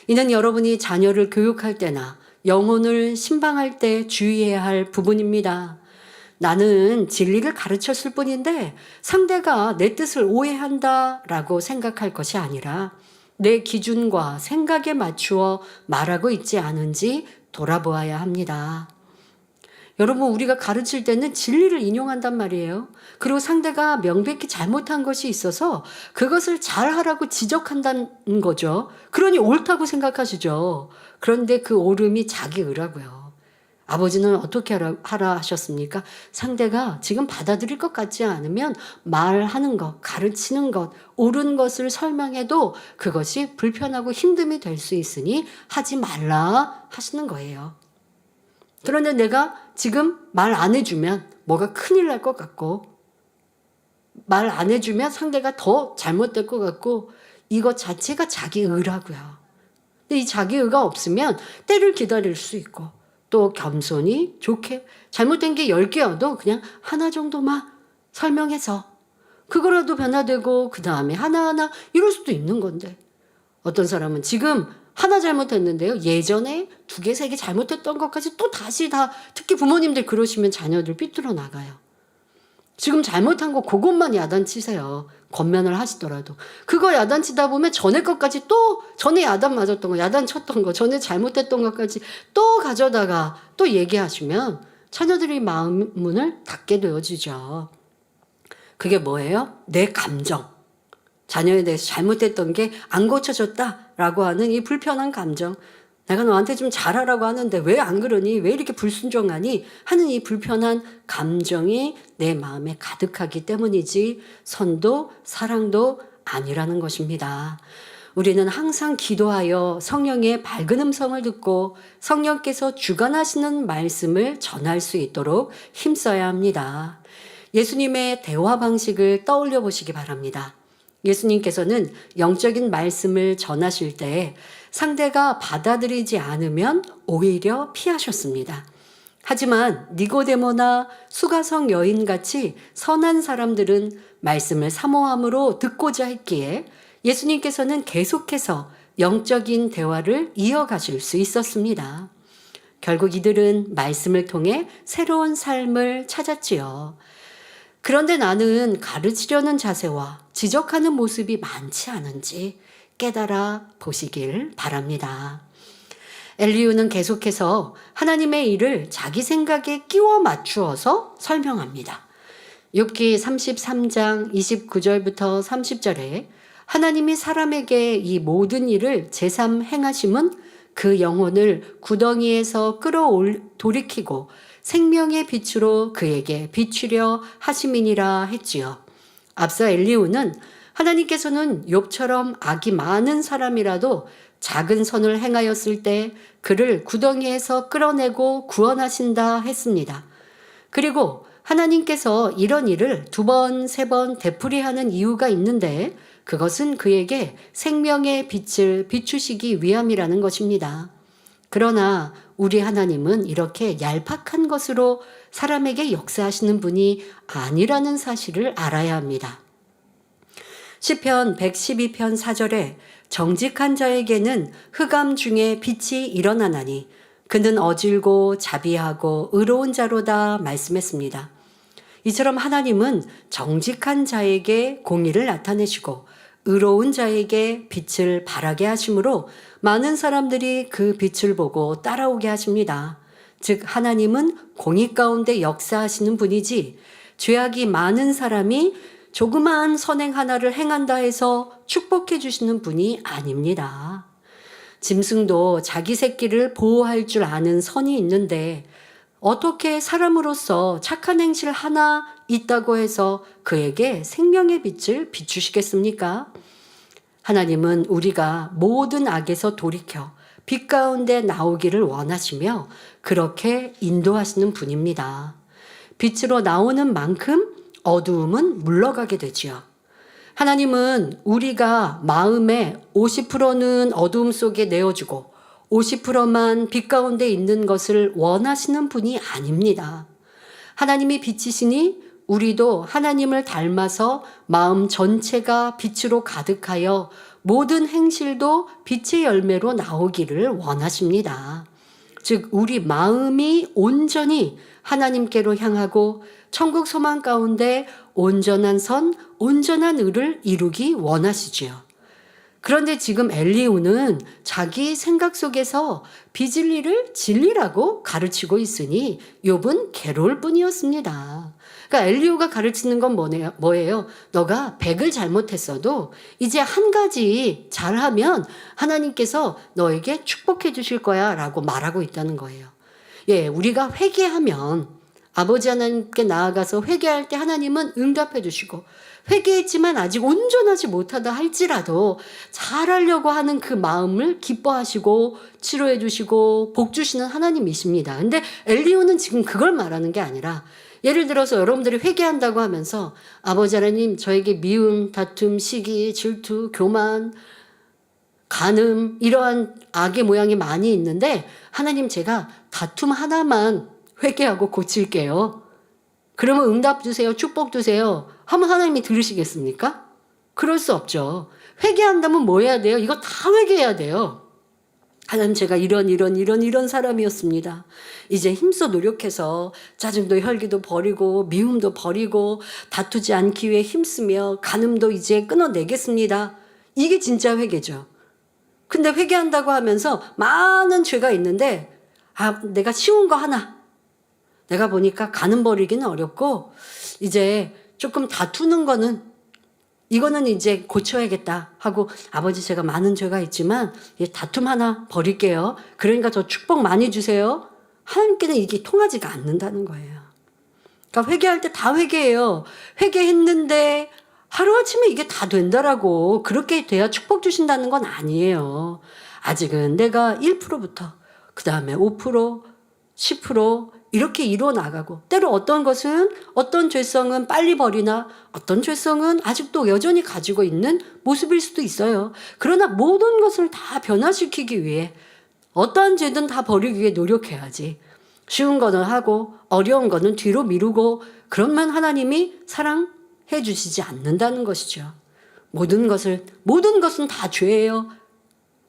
이는 여러분이 자녀를 교육할 때나 영혼을 신방할 때 주의해야 할 부분입니다. 나는 진리를 가르쳤을 뿐인데 상대가 내 뜻을 오해한다라고 생각할 것이 아니라 내 기준과 생각에 맞추어 말하고 있지 않은지 돌아보아야 합니다. 여러분, 우리가 가르칠 때는 진리를 인용한단 말이에요. 그리고 상대가 명백히 잘못한 것이 있어서 그것을 잘하라고 지적한다는 거죠. 그러니 옳다고 생각하시죠. 그런데 그 옳음이 자기 의라고요. 아버지는 어떻게 하라 하셨습니까? 상대가 지금 받아들일 것 같지 않으면 말하는 것, 가르치는 것, 옳은 것을 설명해도 그것이 불편하고 힘듦이 될 수 있으니 하지 말라 하시는 거예요. 그런데 내가 지금 말 안 해주면 뭐가 큰일 날 것 같고 말 안 해주면 상대가 더 잘못될 것 같고 이것 자체가 자기 의라고요. 근데 이 자기 의가 없으면 때를 기다릴 수 있고 또 겸손히 좋게 잘못된 게 10개여도 그냥 하나 정도만 설명해서 그거라도 변화되고 그 다음에 하나하나 이럴 수도 있는 건데 어떤 사람은 지금 하나 잘못했는데요. 예전에 2개, 3개 잘못했던 것까지 또 다시 다 특히 부모님들 그러시면 자녀들 삐뚤어 나가요. 지금 잘못한 거 그것만 야단치세요. 권면을 하시더라도. 그거 야단치다 보면 전에 것까지 또 전에 야단 맞았던 거, 야단 쳤던 거, 전에 잘못했던 것까지 또 가져다가 또 얘기하시면 자녀들이 마음 문을 닫게 되어지죠. 그게 뭐예요? 내 감정. 자녀에 대해서 잘못했던 게 안 고쳐졌다라고 하는 이 불편한 감정. 내가 너한테 좀 잘하라고 하는데 왜 안 그러니? 왜 이렇게 불순종하니? 하는 이 불편한 감정이 내 마음에 가득하기 때문이지 선도 사랑도 아니라는 것입니다. 우리는 항상 기도하여 성령의 밝은 음성을 듣고 성령께서 주관하시는 말씀을 전할 수 있도록 힘써야 합니다. 예수님의 대화 방식을 떠올려 보시기 바랍니다. 예수님께서는 영적인 말씀을 전하실 때 상대가 받아들이지 않으면 오히려 피하셨습니다. 하지만 니고데모나 수가성 여인같이 선한 사람들은 말씀을 사모함으로 듣고자 했기에 예수님께서는 계속해서 영적인 대화를 이어가실 수 있었습니다. 결국 이들은 말씀을 통해 새로운 삶을 찾았지요. 그런데 나는 가르치려는 자세와 지적하는 모습이 많지 않은지 깨달아 보시길 바랍니다. 엘리후는 계속해서 하나님의 일을 자기 생각에 끼워 맞추어서 설명합니다. 욥기 33장 29절부터 30절에 하나님이 사람에게 이 모든 일을 제삼 행하심은 그 영혼을 구덩이에서 돌이키고 생명의 빛으로 그에게 비추려 하심이니라 했지요. 앞서 엘리후는 하나님께서는 욥처럼 악이 많은 사람이라도 작은 선을 행하였을 때 그를 구덩이에서 끌어내고 구원하신다 했습니다. 그리고 하나님께서 이런 일을 2번, 3번 되풀이하는 이유가 있는데 그것은 그에게 생명의 빛을 비추시기 위함이라는 것입니다. 그러나 우리 하나님은 이렇게 얄팍한 것으로 사람에게 역사하시는 분이 아니라는 사실을 알아야 합니다. 시편 112편 4절에 정직한 자에게는 흑암 중에 빛이 일어나나니 그는 어질고 자비하고 의로운 자로다 말씀했습니다. 이처럼 하나님은 정직한 자에게 공의를 나타내시고 의로운 자에게 빛을 발하게 하심으로 많은 사람들이 그 빛을 보고 따라오게 하십니다. 즉 하나님은 공의 가운데 역사하시는 분이지 죄악이 많은 사람이 조그마한 선행 하나를 행한다 해서 축복해 주시는 분이 아닙니다. 짐승도 자기 새끼를 보호할 줄 아는 선이 있는데 어떻게 사람으로서 착한 행실 하나 있다고 해서 그에게 생명의 빛을 비추시겠습니까? 하나님은 우리가 모든 악에서 돌이켜 빛 가운데 나오기를 원하시며 그렇게 인도하시는 분입니다. 빛으로 나오는 만큼 어두움은 물러가게 되지요. 하나님은 우리가 마음의 50%는 어두움 속에 내어주고 50%만 빛 가운데 있는 것을 원하시는 분이 아닙니다. 하나님이 빛이시니 우리도 하나님을 닮아서 마음 전체가 빛으로 가득하여 모든 행실도 빛의 열매로 나오기를 원하십니다. 즉 우리 마음이 온전히 하나님께로 향하고 천국 소망 가운데 온전한 선, 온전한 의를 이루기 원하시지요. 그런데 지금 엘리후는 자기 생각 속에서 비진리를 진리라고 가르치고 있으니 욥은 괴로울 뿐이었습니다. 그러니까 엘리후가 가르치는 건 뭐예요? 너가 100을 잘못했어도 이제 한 가지 잘하면 하나님께서 너에게 축복해 주실 거야 라고 말하고 있다는 거예요. 예, 우리가 회개하면 아버지 하나님께 나아가서 회개할 때 하나님은 응답해 주시고 회개했지만 아직 온전하지 못하다 할지라도 잘하려고 하는 그 마음을 기뻐하시고 치료해 주시고 복 주시는 하나님이십니다. 근데 엘리후는 지금 그걸 말하는 게 아니라 예를 들어서 여러분들이 회개한다고 하면서 아버지 하나님 저에게 미움, 다툼, 시기, 질투, 교만, 간음 이러한 악의 모양이 많이 있는데 하나님 제가 다툼 하나만 회개하고 고칠게요. 그러면 응답 주세요. 축복 주세요. 하면 하나님이 들으시겠습니까? 그럴 수 없죠. 회개한다면 뭐 해야 돼요? 이거 다 회개해야 돼요. 하나님 제가 이런 사람이었습니다. 이제 힘써 노력해서 짜증도 혈기도 버리고 미움도 버리고 다투지 않기 위해 힘쓰며 간음도 이제 끊어내겠습니다. 이게 진짜 회개죠. 근데 회개한다고 하면서 많은 죄가 있는데 내가 쉬운 거 하나 내가 보니까 간음 버리기는 어렵고 이제 조금 다투는 거는 이거는 이제 고쳐야겠다 하고 아버지 제가 많은 죄가 있지만 다툼 하나 버릴게요. 그러니까 저 축복 많이 주세요. 하나님께는 이게 통하지가 않는다는 거예요. 그러니까 회개할 때 다 회개해요. 회개했는데 하루아침에 이게 다 된다라고 그렇게 돼야 축복 주신다는 건 아니에요. 아직은 내가 1%부터 그 다음에 5%, 10%, 이렇게 이루어 나가고, 때로 어떤 죄성은 빨리 버리나 어떤 죄성은 아직도 여전히 가지고 있는 모습일 수도 있어요. 그러나 모든 것을 다 변화시키기 위해 어떠한 죄든 다 버리기 위해 노력해야지. 쉬운 거는 하고 어려운 거는 뒤로 미루고 그러면 하나님이 사랑해 주시지 않는다는 것이죠. 모든 것은 다 죄예요.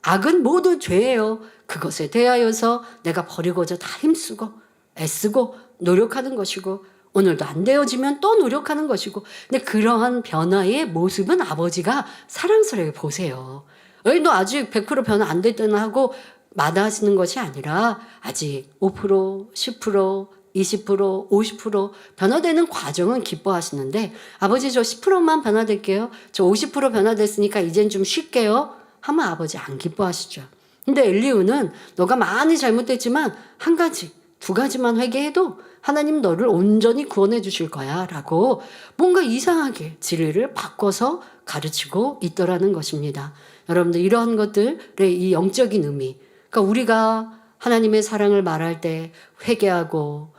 악은 모두 죄예요. 그것에 대하여서 내가 버리고자 다 힘쓰고 애쓰고 노력하는 것이고, 오늘도 안 되어지면 또 노력하는 것이고, 근데 그러한 변화의 모습은 아버지가 사랑스럽게 보세요. 너 아직 100% 변화 안 됐다나 하고 마다하시는 것이 아니라 아직 5%, 10%, 20%, 50% 변화되는 과정은 기뻐하시는데, 아버지 저 10%만 변화될게요. 저 50% 변화됐으니까 이젠 좀 쉴게요. 하면 아버지 안 기뻐하시죠. 근데 엘리후는 너가 많이 잘못됐지만 한 가지, 두 가지만 회개해도 하나님 너를 온전히 구원해 주실 거야 라고 뭔가 이상하게 진리를 바꿔서 가르치고 있더라는 것입니다. 여러분들, 이러한 것들의 이 영적인 의미, 그러니까 우리가 하나님의 사랑을 말할 때 회개하고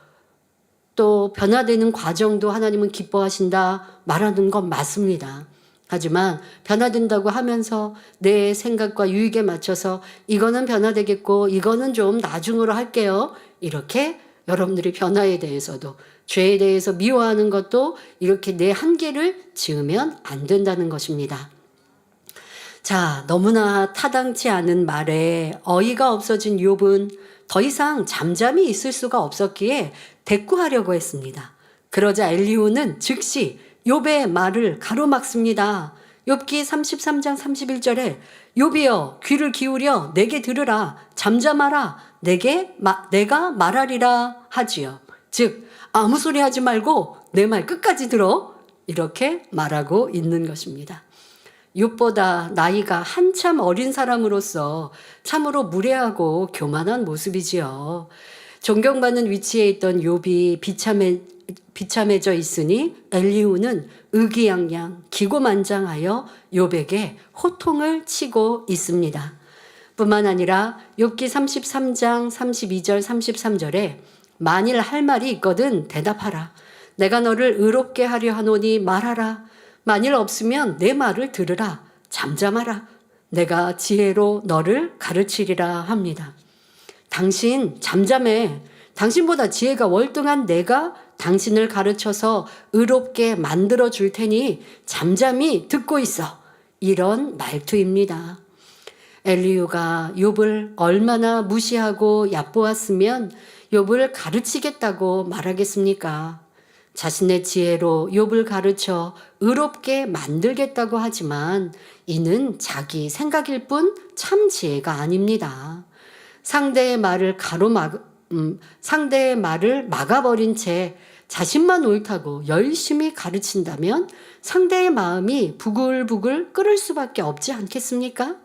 또 변화되는 과정도 하나님은 기뻐하신다 말하는 건 맞습니다. 하지만 변화된다고 하면서 내 생각과 유익에 맞춰서 이거는 변화되겠고 이거는 좀 나중으로 할게요, 이렇게 여러분들이 변화에 대해서도, 죄에 대해서 미워하는 것도 이렇게 내 한계를 지으면 안 된다는 것입니다. 자, 너무나 타당치 않은 말에 어이가 없어진 욥은 더 이상 잠잠히 있을 수가 없었기에 대꾸하려고 했습니다. 그러자 엘리후는 즉시 욥의 말을 가로막습니다. 욥기 33장 31절에 욥이여 귀를 기울여 내게 들으라, 잠잠하라, 내가 말하리라 하지요. 즉 아무 소리 하지 말고 내 말 끝까지 들어, 이렇게 말하고 있는 것입니다. 욥보다 나이가 한참 어린 사람으로서 참으로 무례하고 교만한 모습이지요. 존경받는 위치에 있던 욥이 비참해져 있으니 엘리후는 의기양양 기고만장하여 욥에게 호통을 치고 있습니다. 뿐만 아니라 욥기 33장 32절 33절에 만일 할 말이 있거든 대답하라. 내가 너를 의롭게 하려 하노니 말하라. 만일 없으면 내 말을 들으라. 잠잠하라. 내가 지혜로 너를 가르치리라 합니다. 당신 잠잠해. 당신보다 지혜가 월등한 내가 당신을 가르쳐서 의롭게 만들어 줄 테니 잠잠히 듣고 있어. 이런 말투입니다. 엘리후가 욥을 얼마나 무시하고 얕보았으면 욥을 가르치겠다고 말하겠습니까? 자신의 지혜로 욥을 가르쳐 의롭게 만들겠다고 하지만 이는 자기 생각일 뿐 참 지혜가 아닙니다. 상대의 말을 막아버린 채 자신만 옳다고 열심히 가르친다면 상대의 마음이 부글부글 끓을 수밖에 없지 않겠습니까?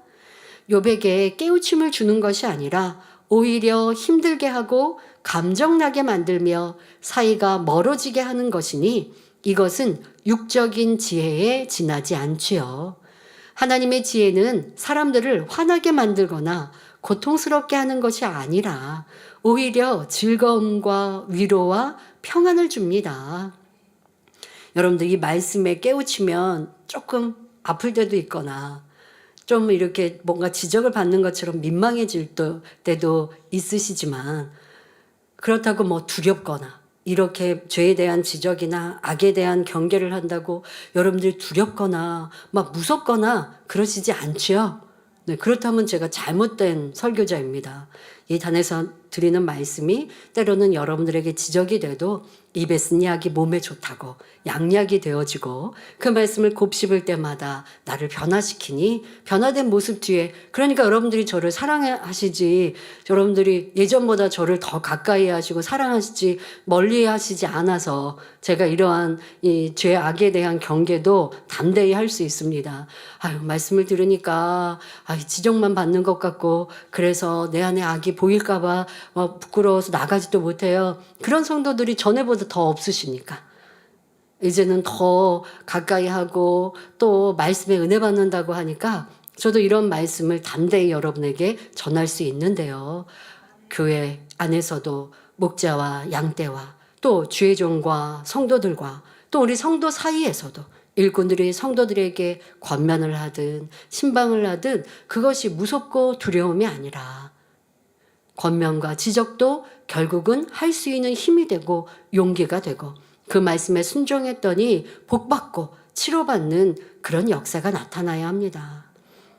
욥에게 깨우침을 주는 것이 아니라 오히려 힘들게 하고 감정나게 만들며 사이가 멀어지게 하는 것이니 이것은 육적인 지혜에 지나지 않지요. 하나님의 지혜는 사람들을 화나게 만들거나 고통스럽게 하는 것이 아니라 오히려 즐거움과 위로와 평안을 줍니다. 여러분들, 이 말씀에 깨우치면 조금 아플 때도 있거나 좀 이렇게 뭔가 지적을 받는 것처럼 민망해질 때도 있으시지만, 그렇다고 뭐 두렵거나 이렇게 죄에 대한 지적이나 악에 대한 경계를 한다고 여러분들이 두렵거나 막 무섭거나 그러시지 않지요? 네, 그렇다면 제가 잘못된 설교자입니다. 이 단에서 드리는 말씀이 때로는 여러분들에게 지적이 돼도 입에 쓴 약이 몸에 좋다고 양약이 되어지고 그 말씀을 곱씹을 때마다 나를 변화시키니 변화된 모습 뒤에, 그러니까 여러분들이 저를 사랑하시지, 여러분들이 예전보다 저를 더 가까이 하시고 사랑하시지 멀리 하시지 않아서 제가 이러한 이 죄 악에 대한 경계도 담대히 할 수 있습니다. 말씀을 들으니까 지적만 받는 것 같고 그래서 내 안에 악이 보일까 봐 부끄러워서 나가지도 못해요. 그런 성도들이 전에보다 더 없으시니까 이제는 더 가까이 하고 또 말씀에 은혜 받는다고 하니까 저도 이런 말씀을 담대히 여러분에게 전할 수 있는데요. 교회 안에서도 목자와 양떼와 또 주의 종과 성도들과 또 우리 성도 사이에서도 일꾼들이 성도들에게 권면을 하든 신방을 하든 그것이 무섭고 두려움이 아니라 권면과 지적도 결국은 할 수 있는 힘이 되고 용기가 되고 그 말씀에 순종했더니 복받고 치료받는 그런 역사가 나타나야 합니다.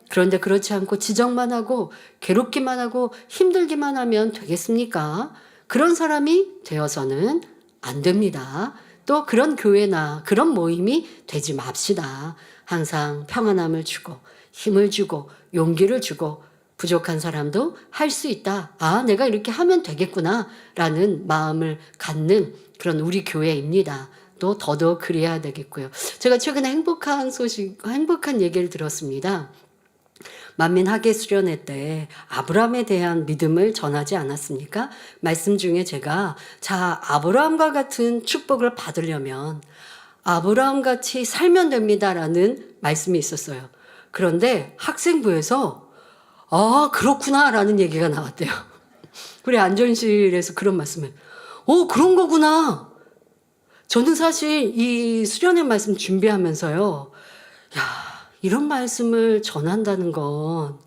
그런데 그렇지 않고 지적만 하고 괴롭기만 하고 힘들기만 하면 되겠습니까? 그런 사람이 되어서는 안 됩니다. 또 그런 교회나 그런 모임이 되지 맙시다. 항상 평안함을 주고 힘을 주고 용기를 주고 부족한 사람도 할 수 있다. 아, 내가 이렇게 하면 되겠구나 라는 마음을 갖는 그런 우리 교회입니다. 또 더더욱 그래야 되겠고요. 제가 최근에 행복한 얘기를 들었습니다. 만민 학예 수련회 때 아브라함에 대한 믿음을 전하지 않았습니까? 말씀 중에 제가 아브라함과 같은 축복을 받으려면 아브라함 같이 살면 됩니다라는 말씀이 있었어요. 그런데 학생부에서 그렇구나 라는 얘기가 나왔대요. 우리 안전실에서 그런 말씀을 그런 거구나. 저는 사실 이 수련회 말씀 준비하면서요. 이런 말씀을 전한다는 건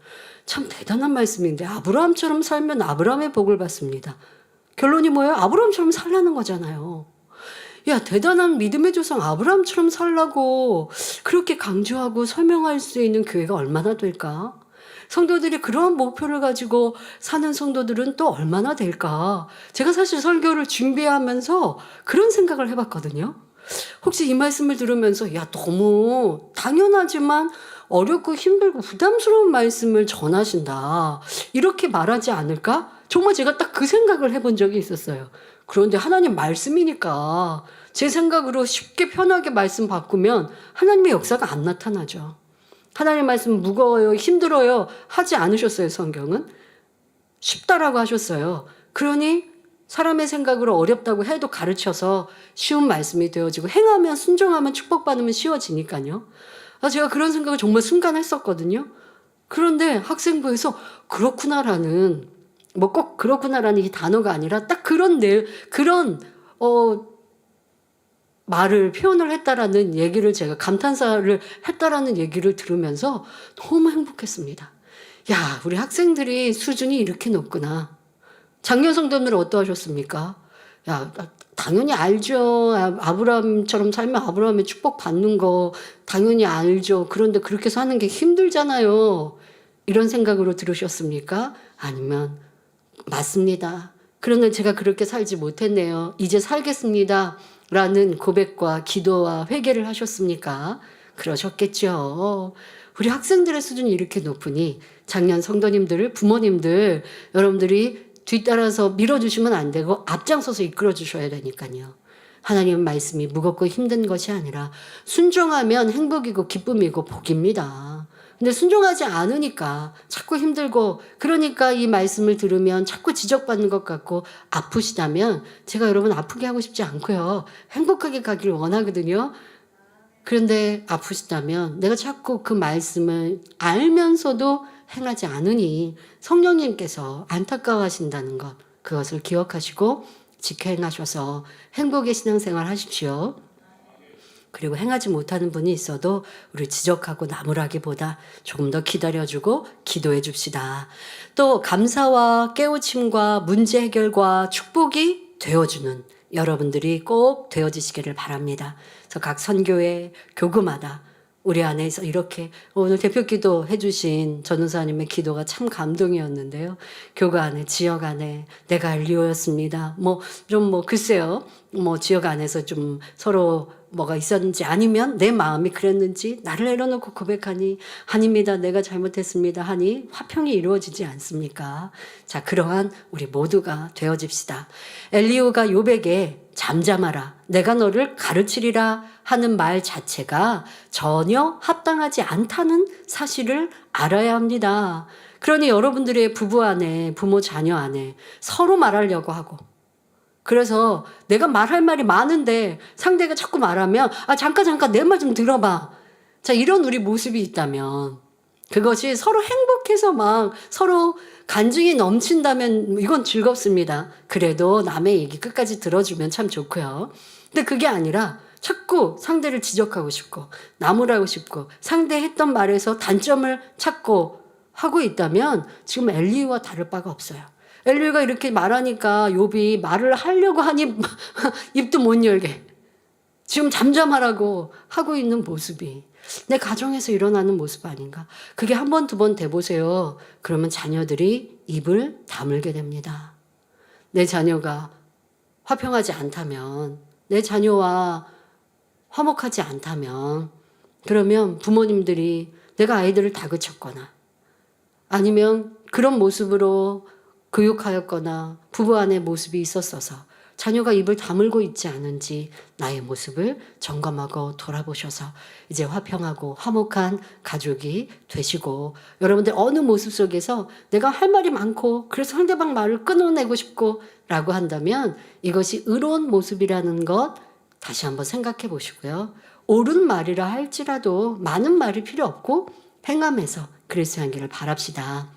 참 대단한 말씀인데 아브라함처럼 살면 아브라함의 복을 받습니다. 결론이 뭐예요? 아브라함처럼 살라는 거잖아요. 대단한 믿음의 조상 아브라함처럼 살라고 그렇게 강조하고 설명할 수 있는 교회가 얼마나 될까? 성도들이 그러한 목표를 가지고 사는 성도들은 또 얼마나 될까? 제가 사실 설교를 준비하면서 그런 생각을 해봤거든요. 혹시 이 말씀을 들으면서 너무 당연하지만 어렵고 힘들고 부담스러운 말씀을 전하신다. 이렇게 말하지 않을까? 정말 제가 딱 그 생각을 해본 적이 있었어요. 그런데 하나님 말씀이니까 제 생각으로 쉽게 편하게 말씀 바꾸면 하나님의 역사가 안 나타나죠. 하나님 말씀 무거워요, 힘들어요 하지 않으셨어요. 성경은 쉽다라고 하셨어요. 그러니 사람의 생각으로 어렵다고 해도 가르쳐서 쉬운 말씀이 되어지고 행하면 순종하면 축복받으면 쉬워지니까요. 제가 그런 생각을 정말 순간 했었거든요. 그런데 학생부에서 그렇구나라는 꼭 그렇구나라는 이 단어가 아니라 딱 그런 말을 표현을 했다라는 얘기를 제가 감탄사를 했다라는 얘기를 들으면서 너무 행복했습니다. 우리 학생들이 수준이 이렇게 높구나. 작년 성도님들은 어떠하셨습니까? 당연히 알죠. 아브라함처럼 살면 아브라함의 축복 받는 거 당연히 알죠. 그런데 그렇게 사는 게 힘들잖아요. 이런 생각으로 들으셨습니까? 아니면 맞습니다. 그런데 제가 그렇게 살지 못했네요. 이제 살겠습니다. 라는 고백과 기도와 회개를 하셨습니까? 그러셨겠죠. 우리 학생들의 수준이 이렇게 높으니 작년 성도님들, 부모님들, 여러분들이 뒤따라서 밀어주시면 안 되고 앞장서서 이끌어주셔야 되니까요. 하나님 말씀이 무겁고 힘든 것이 아니라 순종하면 행복이고 기쁨이고 복입니다. 근데 순종하지 않으니까 자꾸 힘들고 그러니까 이 말씀을 들으면 자꾸 지적받는 것 같고 아프시다면 제가 여러분 아프게 하고 싶지 않고요. 행복하게 가기를 원하거든요. 그런데 아프시다면 내가 자꾸 그 말씀을 알면서도 행하지 않으니 성령님께서 안타까워하신다는 것 그것을 기억하시고 지켜 행하셔서 행복의 신앙생활 하십시오. 그리고 행하지 못하는 분이 있어도 우리 지적하고 나무라기보다 조금 더 기다려주고 기도해 줍시다. 또 감사와 깨우침과 문제 해결과 축복이 되어주는 여러분들이 꼭 되어지시기를 바랍니다. 그래서 각 선교회 교구마다 우리 안에서 이렇게 오늘 대표기도 해주신 전우사님의 기도가 참 감동이었는데요. 교구 안에 지역 안에 내가 엘리오였습니다. 글쎄요. 지역 안에서 좀 서로 뭐가 있었는지 아니면 내 마음이 그랬는지 나를 내려놓고 고백하니 아닙니다. 내가 잘못했습니다. 하니 화평이 이루어지지 않습니까? 자, 그러한 우리 모두가 되어집시다. 엘리오가 요백에 잠잠하라. 내가 너를 가르치리라 하는 말 자체가 전혀 합당하지 않다는 사실을 알아야 합니다. 그러니 여러분들의 부부 안에 부모 자녀 안에 서로 말하려고 하고 그래서 내가 말할 말이 많은데 상대가 자꾸 말하면 잠깐 내 말 좀 들어봐. 자, 이런 우리 모습이 있다면 그것이 서로 행복해서 막 서로 간증이 넘친다면 이건 즐겁습니다. 그래도 남의 얘기 끝까지 들어주면 참 좋고요. 근데 그게 아니라 자꾸 상대를 지적하고 싶고 나무라고 싶고 상대했던 말에서 단점을 찾고 하고 있다면 지금 엘리야와 다를 바가 없어요. 엘리야가 이렇게 말하니까 욥이 말을 하려고 하니 입도 못 열게 지금 잠잠하라고 하고 있는 모습이 내 가정에서 일어나는 모습 아닌가. 그게 한 번, 두 번 돼보세요. 그러면 자녀들이 입을 다물게 됩니다. 내 자녀가 화평하지 않다면, 내 자녀와 화목하지 않다면, 그러면 부모님들이 내가 아이들을 다그쳤거나 아니면 그런 모습으로 교육하였거나 부부 안의 모습이 있었어서 자녀가 입을 다물고 있지 않은지 나의 모습을 점검하고 돌아보셔서 이제 화평하고 화목한 가족이 되시고, 여러분들 어느 모습 속에서 내가 할 말이 많고 그래서 상대방 말을 끊어내고 싶고 라고 한다면 이것이 의로운 모습이라는 것 다시 한번 생각해 보시고요. 옳은 말이라 할지라도 많은 말이 필요 없고 행함에서 그리스도의 향기를 바랍시다.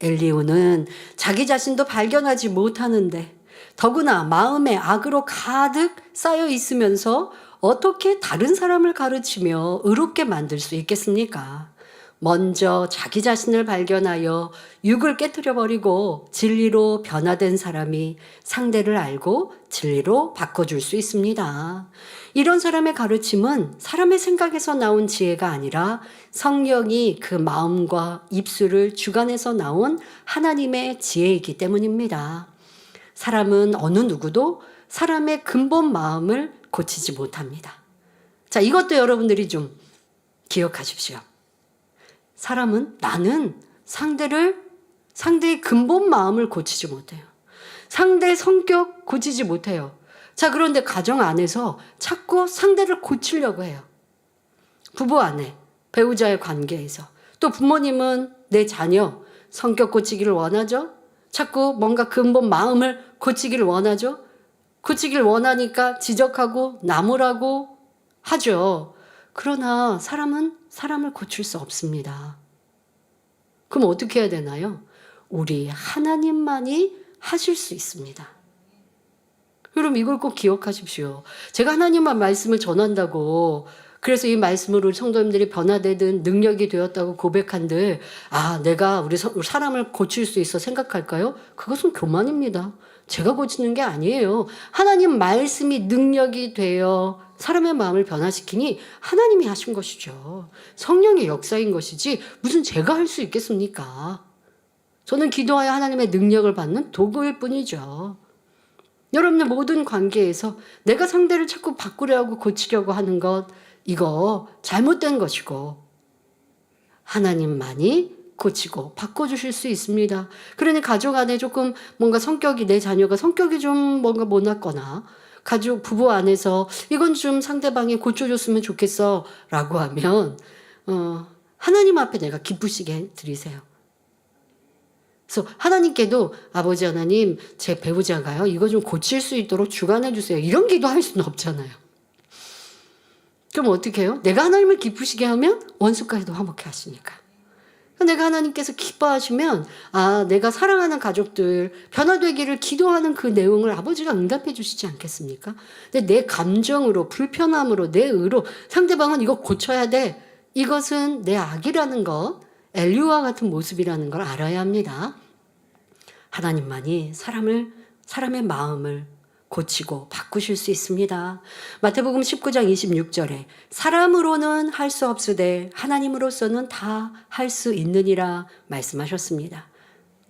엘리후는 자기 자신도 발견하지 못하는데 더구나 마음에 악으로 가득 쌓여 있으면서 어떻게 다른 사람을 가르치며 의롭게 만들 수 있겠습니까? 먼저 자기 자신을 발견하여 육을 깨뜨려 버리고 진리로 변화된 사람이 상대를 알고 진리로 바꿔줄 수 있습니다. 이런 사람의 가르침은 사람의 생각에서 나온 지혜가 아니라 성령이 그 마음과 입술을 주관해서 나온 하나님의 지혜이기 때문입니다. 사람은 어느 누구도 사람의 근본 마음을 고치지 못합니다. 자, 이것도 여러분들이 좀 기억하십시오. 사람은 나는 상대의 근본 마음을 고치지 못해요. 상대의 성격 고치지 못해요. 자, 그런데 가정 안에서 자꾸 상대를 고치려고 해요. 부부 안에, 배우자의 관계에서. 또 부모님은 내 자녀 성격 고치기를 원하죠. 자꾸 뭔가 근본 마음을 고치기를 원하죠. 고치기를 원하니까 지적하고 나무라고 하죠. 그러나 사람은 사람을 고칠 수 없습니다. 그럼 어떻게 해야 되나요? 우리 하나님만이 하실 수 있습니다. 여러분 이걸 꼭 기억하십시오. 제가 하나님만 말씀을 전한다고 그래서 이 말씀으로 성도님들이 변화되든 능력이 되었다고 고백한들 내가 우리 사람을 고칠 수 있어 생각할까요? 그것은 교만입니다. 제가 고치는 게 아니에요. 하나님 말씀이 능력이 되어 사람의 마음을 변화시키니 하나님이 하신 것이죠. 성령의 역사인 것이지 무슨 제가 할 수 있겠습니까? 저는 기도하여 하나님의 능력을 받는 도구일 뿐이죠. 여러분의 모든 관계에서 내가 상대를 자꾸 바꾸려고 고치려고 하는 것, 이거 잘못된 것이고 하나님만이 고치고 바꿔주실 수 있습니다. 그러니 가족 안에 조금 뭔가 내 자녀가 성격이 좀 뭔가 못났거나 가족 부부 안에서 이건 좀 상대방이 고쳐줬으면 좋겠어 라고 하면 하나님 앞에 내가 기쁘시게 드리세요. 그래서 하나님께도 아버지 하나님 제 배우자가요 이거 좀 고칠 수 있도록 주관해 주세요. 이런 기도할 수는 없잖아요. 그럼 어떻게 해요? 내가 하나님을 기쁘시게 하면 원수까지도 화목해 하시니까. 내가 하나님께서 기뻐하시면 내가 사랑하는 가족들 변화되기를 기도하는 그 내용을 아버지가 응답해 주시지 않겠습니까? 근데 내 감정으로 불편함으로 내 의로 상대방은 이거 고쳐야 돼. 이것은 내 악이라는 것, 엘리야와 같은 모습이라는 걸 알아야 합니다. 하나님만이 사람의 마음을 고치고 바꾸실 수 있습니다. 마태복음 19장 26절에 사람으로는 할 수 없으되 하나님으로서는 다 할 수 있느니라 말씀하셨습니다.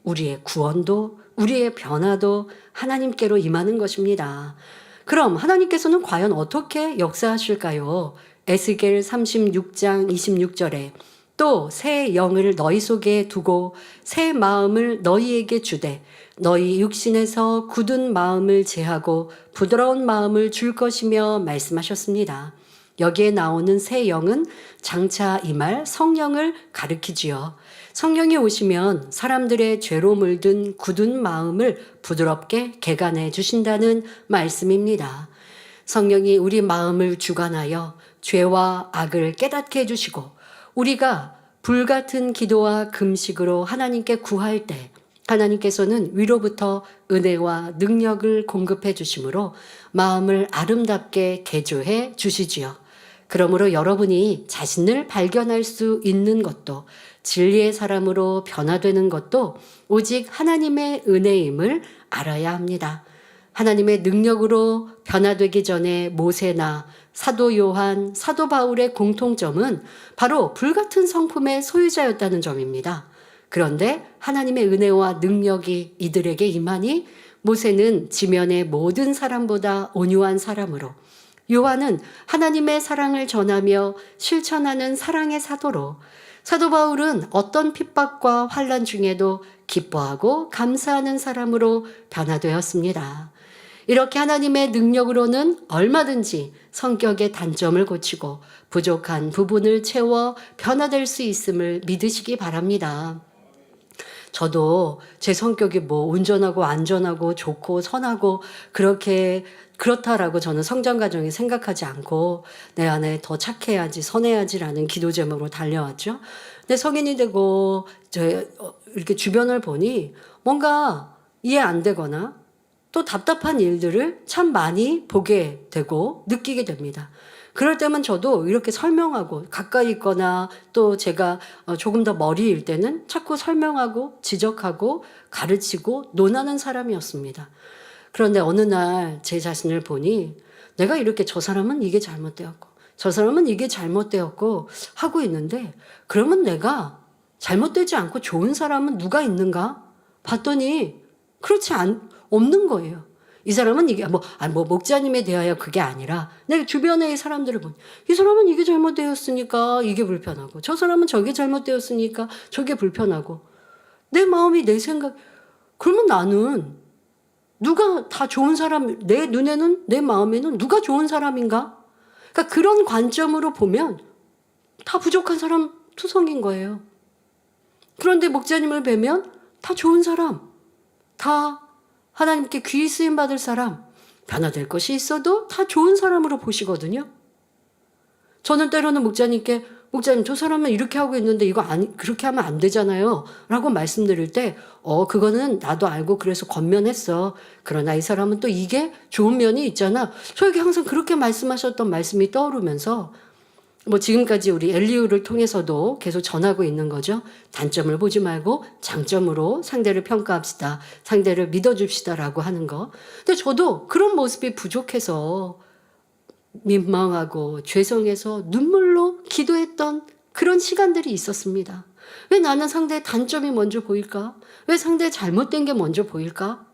우리의 구원도 우리의 변화도 하나님께로 임하는 것입니다. 그럼 하나님께서는 과연 어떻게 역사하실까요? 에스겔 36장 26절에 또 새 영을 너희 속에 두고 새 마음을 너희에게 주되 너희 육신에서 굳은 마음을 제하고 부드러운 마음을 줄 것이며 말씀하셨습니다. 여기에 나오는 새 영은 장차 임할 성령을 가리키지요. 성령이 오시면 사람들의 죄로 물든 굳은 마음을 부드럽게 개간해 주신다는 말씀입니다. 성령이 우리 마음을 주관하여 죄와 악을 깨닫게 해주시고 우리가 불같은 기도와 금식으로 하나님께 구할 때 하나님께서는 위로부터 은혜와 능력을 공급해 주심으로 마음을 아름답게 개조해 주시지요. 그러므로 여러분이 자신을 발견할 수 있는 것도 진리의 사람으로 변화되는 것도 오직 하나님의 은혜임을 알아야 합니다. 하나님의 능력으로 변화되기 전에 모세나 사도 요한, 사도 바울의 공통점은 바로 불같은 성품의 소유자였다는 점입니다. 그런데 하나님의 은혜와 능력이 이들에게 임하니 모세는 지면의 모든 사람보다 온유한 사람으로, 요한은 하나님의 사랑을 전하며 실천하는 사랑의 사도로, 사도 바울은 어떤 핍박과 환난 중에도 기뻐하고 감사하는 사람으로 변화되었습니다. 이렇게 하나님의 능력으로는 얼마든지 성격의 단점을 고치고 부족한 부분을 채워 변화될 수 있음을 믿으시기 바랍니다. 저도 제 성격이 뭐 온전하고 안전하고 좋고 선하고 그렇다라고 저는 성장 과정에 생각하지 않고 내 안에 더 착해야지 선해야지라는 기도 제목으로 달려왔죠. 근데 성인이 되고 이렇게 주변을 보니 뭔가 이해 안 되거나 또 답답한 일들을 참 많이 보게 되고 느끼게 됩니다. 그럴 때면 저도 이렇게 설명하고 가까이 있거나 또 제가 조금 더 머리일 때는 자꾸 설명하고 지적하고 가르치고 논하는 사람이었습니다. 그런데 어느 날 제 자신을 보니 내가 이렇게 저 사람은 이게 잘못되었고 저 사람은 이게 잘못되었고 하고 있는데 그러면 내가 잘못되지 않고 좋은 사람은 누가 있는가? 봤더니 없는 거예요. 이 사람은 이게 목자님에 대하여 그게 아니라 내 주변의 사람들을 보니 이 사람은 이게 잘못되었으니까 이게 불편하고 저 사람은 저게 잘못되었으니까 저게 불편하고 내 마음이 내 생각 그러면 나는 누가 다 좋은 사람 내 눈에는 내 마음에는 누가 좋은 사람인가? 그러니까 그런 관점으로 보면 다 부족한 사람 투성인 거예요. 그런데 목자님을 뵈면 다 좋은 사람 다 하나님께 귀히 쓰임 받을 사람, 변화될 것이 있어도 다 좋은 사람으로 보시거든요. 저는 때로는 목자님께 목자님 저 사람은 이렇게 하고 있는데 이거 그렇게 하면 안 되잖아요 라고 말씀드릴 때 그거는 나도 알고 그래서 권면했어. 그러나 이 사람은 또 이게 좋은 면이 있잖아. 저에게 항상 그렇게 말씀하셨던 말씀이 떠오르면서 지금까지 우리 엘리후를 통해서도 계속 전하고 있는 거죠. 단점을 보지 말고 장점으로 상대를 평가합시다. 상대를 믿어줍시다라고 하는 거. 근데 저도 그런 모습이 부족해서 민망하고 죄송해서 눈물로 기도했던 그런 시간들이 있었습니다. 왜 나는 상대의 단점이 먼저 보일까? 왜 상대의 잘못된 게 먼저 보일까?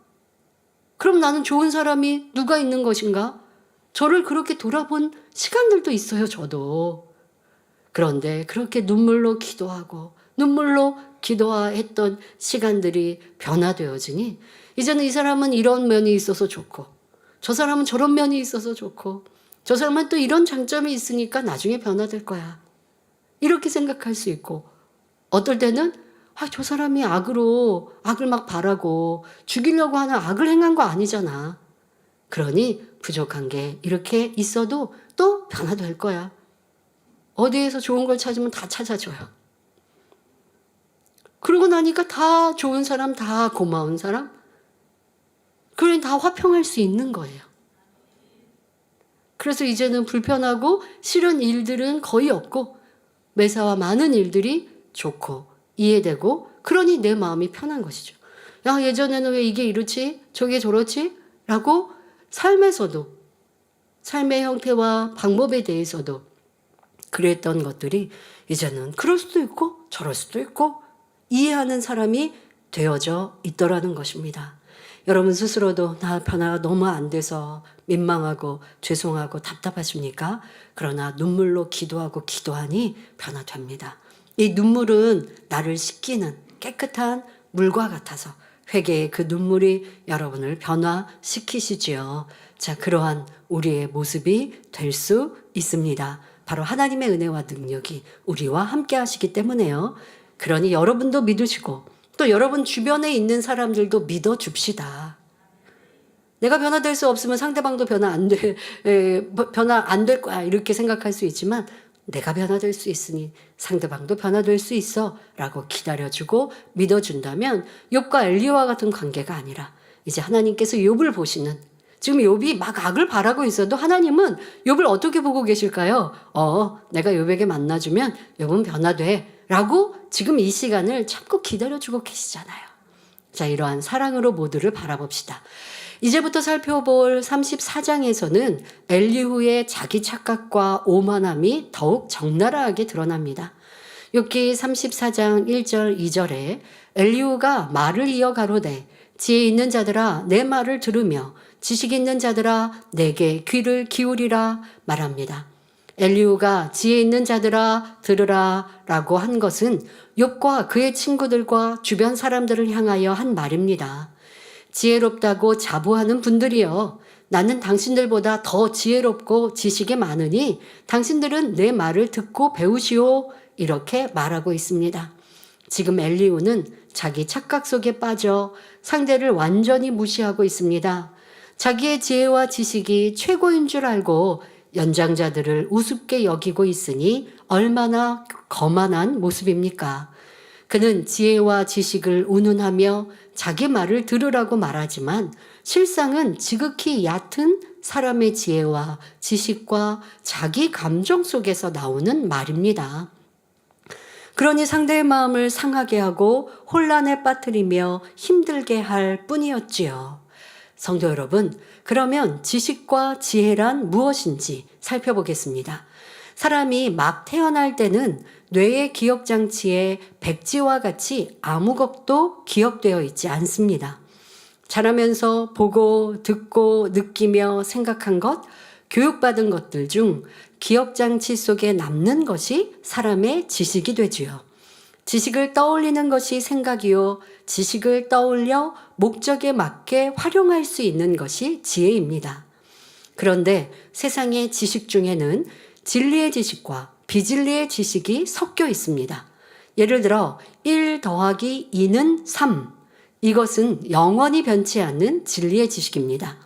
그럼 나는 좋은 사람이 누가 있는 것인가? 저를 그렇게 돌아본 시간들도 있어요, 저도. 그런데 그렇게 눈물로 기도했던 시간들이 변화되어지니 이제는 이 사람은 이런 면이 있어서 좋고 저 사람은 저런 면이 있어서 좋고 저 사람은 또 이런 장점이 있으니까 나중에 변화될 거야. 이렇게 생각할 수 있고 어떨 때는 저 사람이 악을 막 바라고 죽이려고 하는 악을 행한 거 아니잖아. 그러니 부족한 게 이렇게 있어도 또 변화될 거야. 어디에서 좋은 걸 찾으면 다 찾아줘요. 그러고 나니까 다 좋은 사람, 다 고마운 사람, 그러니 다 화평할 수 있는 거예요. 그래서 이제는 불편하고 싫은 일들은 거의 없고 매사와 많은 일들이 좋고 이해되고 그러니 내 마음이 편한 것이죠. 야, 예전에는 왜 이게 이렇지? 저게 저렇지? 라고 삶에서도 삶의 형태와 방법에 대해서도 그랬던 것들이 이제는 그럴 수도 있고 저럴 수도 있고 이해하는 사람이 되어져 있더라는 것입니다. 여러분 스스로도 나 변화가 너무 안 돼서 민망하고 죄송하고 답답하십니까? 그러나 눈물로 기도하니 변화됩니다. 이 눈물은 나를 씻기는 깨끗한 물과 같아서 회개의 그 눈물이 여러분을 변화시키시지요. 자, 그러한 우리의 모습이 될 수 있습니다. 바로 하나님의 은혜와 능력이 우리와 함께 하시기 때문에요. 그러니 여러분도 믿으시고 또 여러분 주변에 있는 사람들도 믿어줍시다. 내가 변화될 수 없으면 상대방도 변화 안 될 거야 이렇게 생각할 수 있지만 내가 변화될 수 있으니 상대방도 변화될 수 있어 라고 기다려주고 믿어준다면 욥과 엘리야와 같은 관계가 아니라 이제 하나님께서 욥을 보시는, 지금 욥이 막 악을 바라고 있어도 하나님은 욥을 어떻게 보고 계실까요? 내가 욥에게 만나주면 욥은 변화돼 라고 지금 이 시간을 참고 기다려주고 계시잖아요. 자, 이러한 사랑으로 모두를 바라봅시다. 이제부터 살펴볼 34장에서는 엘리후의 자기 착각과 오만함이 더욱 적나라하게 드러납니다. 욥기 34장 1절 2절에 엘리후가 말을 이어 가로되 지혜 있는 자들아 내 말을 들으며 지식 있는 자들아 내게 귀를 기울이라 말합니다. 엘리후가 지혜 있는 자들아 들으라 라고 한 것은 욥과 그의 친구들과 주변 사람들을 향하여 한 말입니다. 지혜롭다고 자부하는 분들이여, 나는 당신들보다 더 지혜롭고 지식이 많으니 당신들은 내 말을 듣고 배우시오, 이렇게 말하고 있습니다. 지금 엘리후는 자기 착각 속에 빠져 상대를 완전히 무시하고 있습니다. 자기의 지혜와 지식이 최고인 줄 알고 연장자들을 우습게 여기고 있으니 얼마나 거만한 모습입니까? 그는 지혜와 지식을 운운하며 자기 말을 들으라고 말하지만 실상은 지극히 얕은 사람의 지혜와 지식과 자기 감정 속에서 나오는 말입니다. 그러니 상대의 마음을 상하게 하고 혼란에 빠뜨리며 힘들게 할 뿐이었지요. 성도 여러분, 그러면 지식과 지혜란 무엇인지 살펴보겠습니다. 사람이 막 태어날 때는 뇌의 기억장치에 백지와 같이 아무것도 기억되어 있지 않습니다. 자라면서 보고 듣고 느끼며 생각한 것, 교육받은 것들 중 기억장치 속에 남는 것이 사람의 지식이 되지요. 지식을 떠올리는 것이 생각이요, 지식을 떠올려 목적에 맞게 활용할 수 있는 것이 지혜입니다. 그런데 세상의 지식 중에는 진리의 지식과 비진리의 지식이 섞여 있습니다. 예를 들어 1 더하기 2는 3. 이것은 영원히 변치 않는 진리의 지식입니다.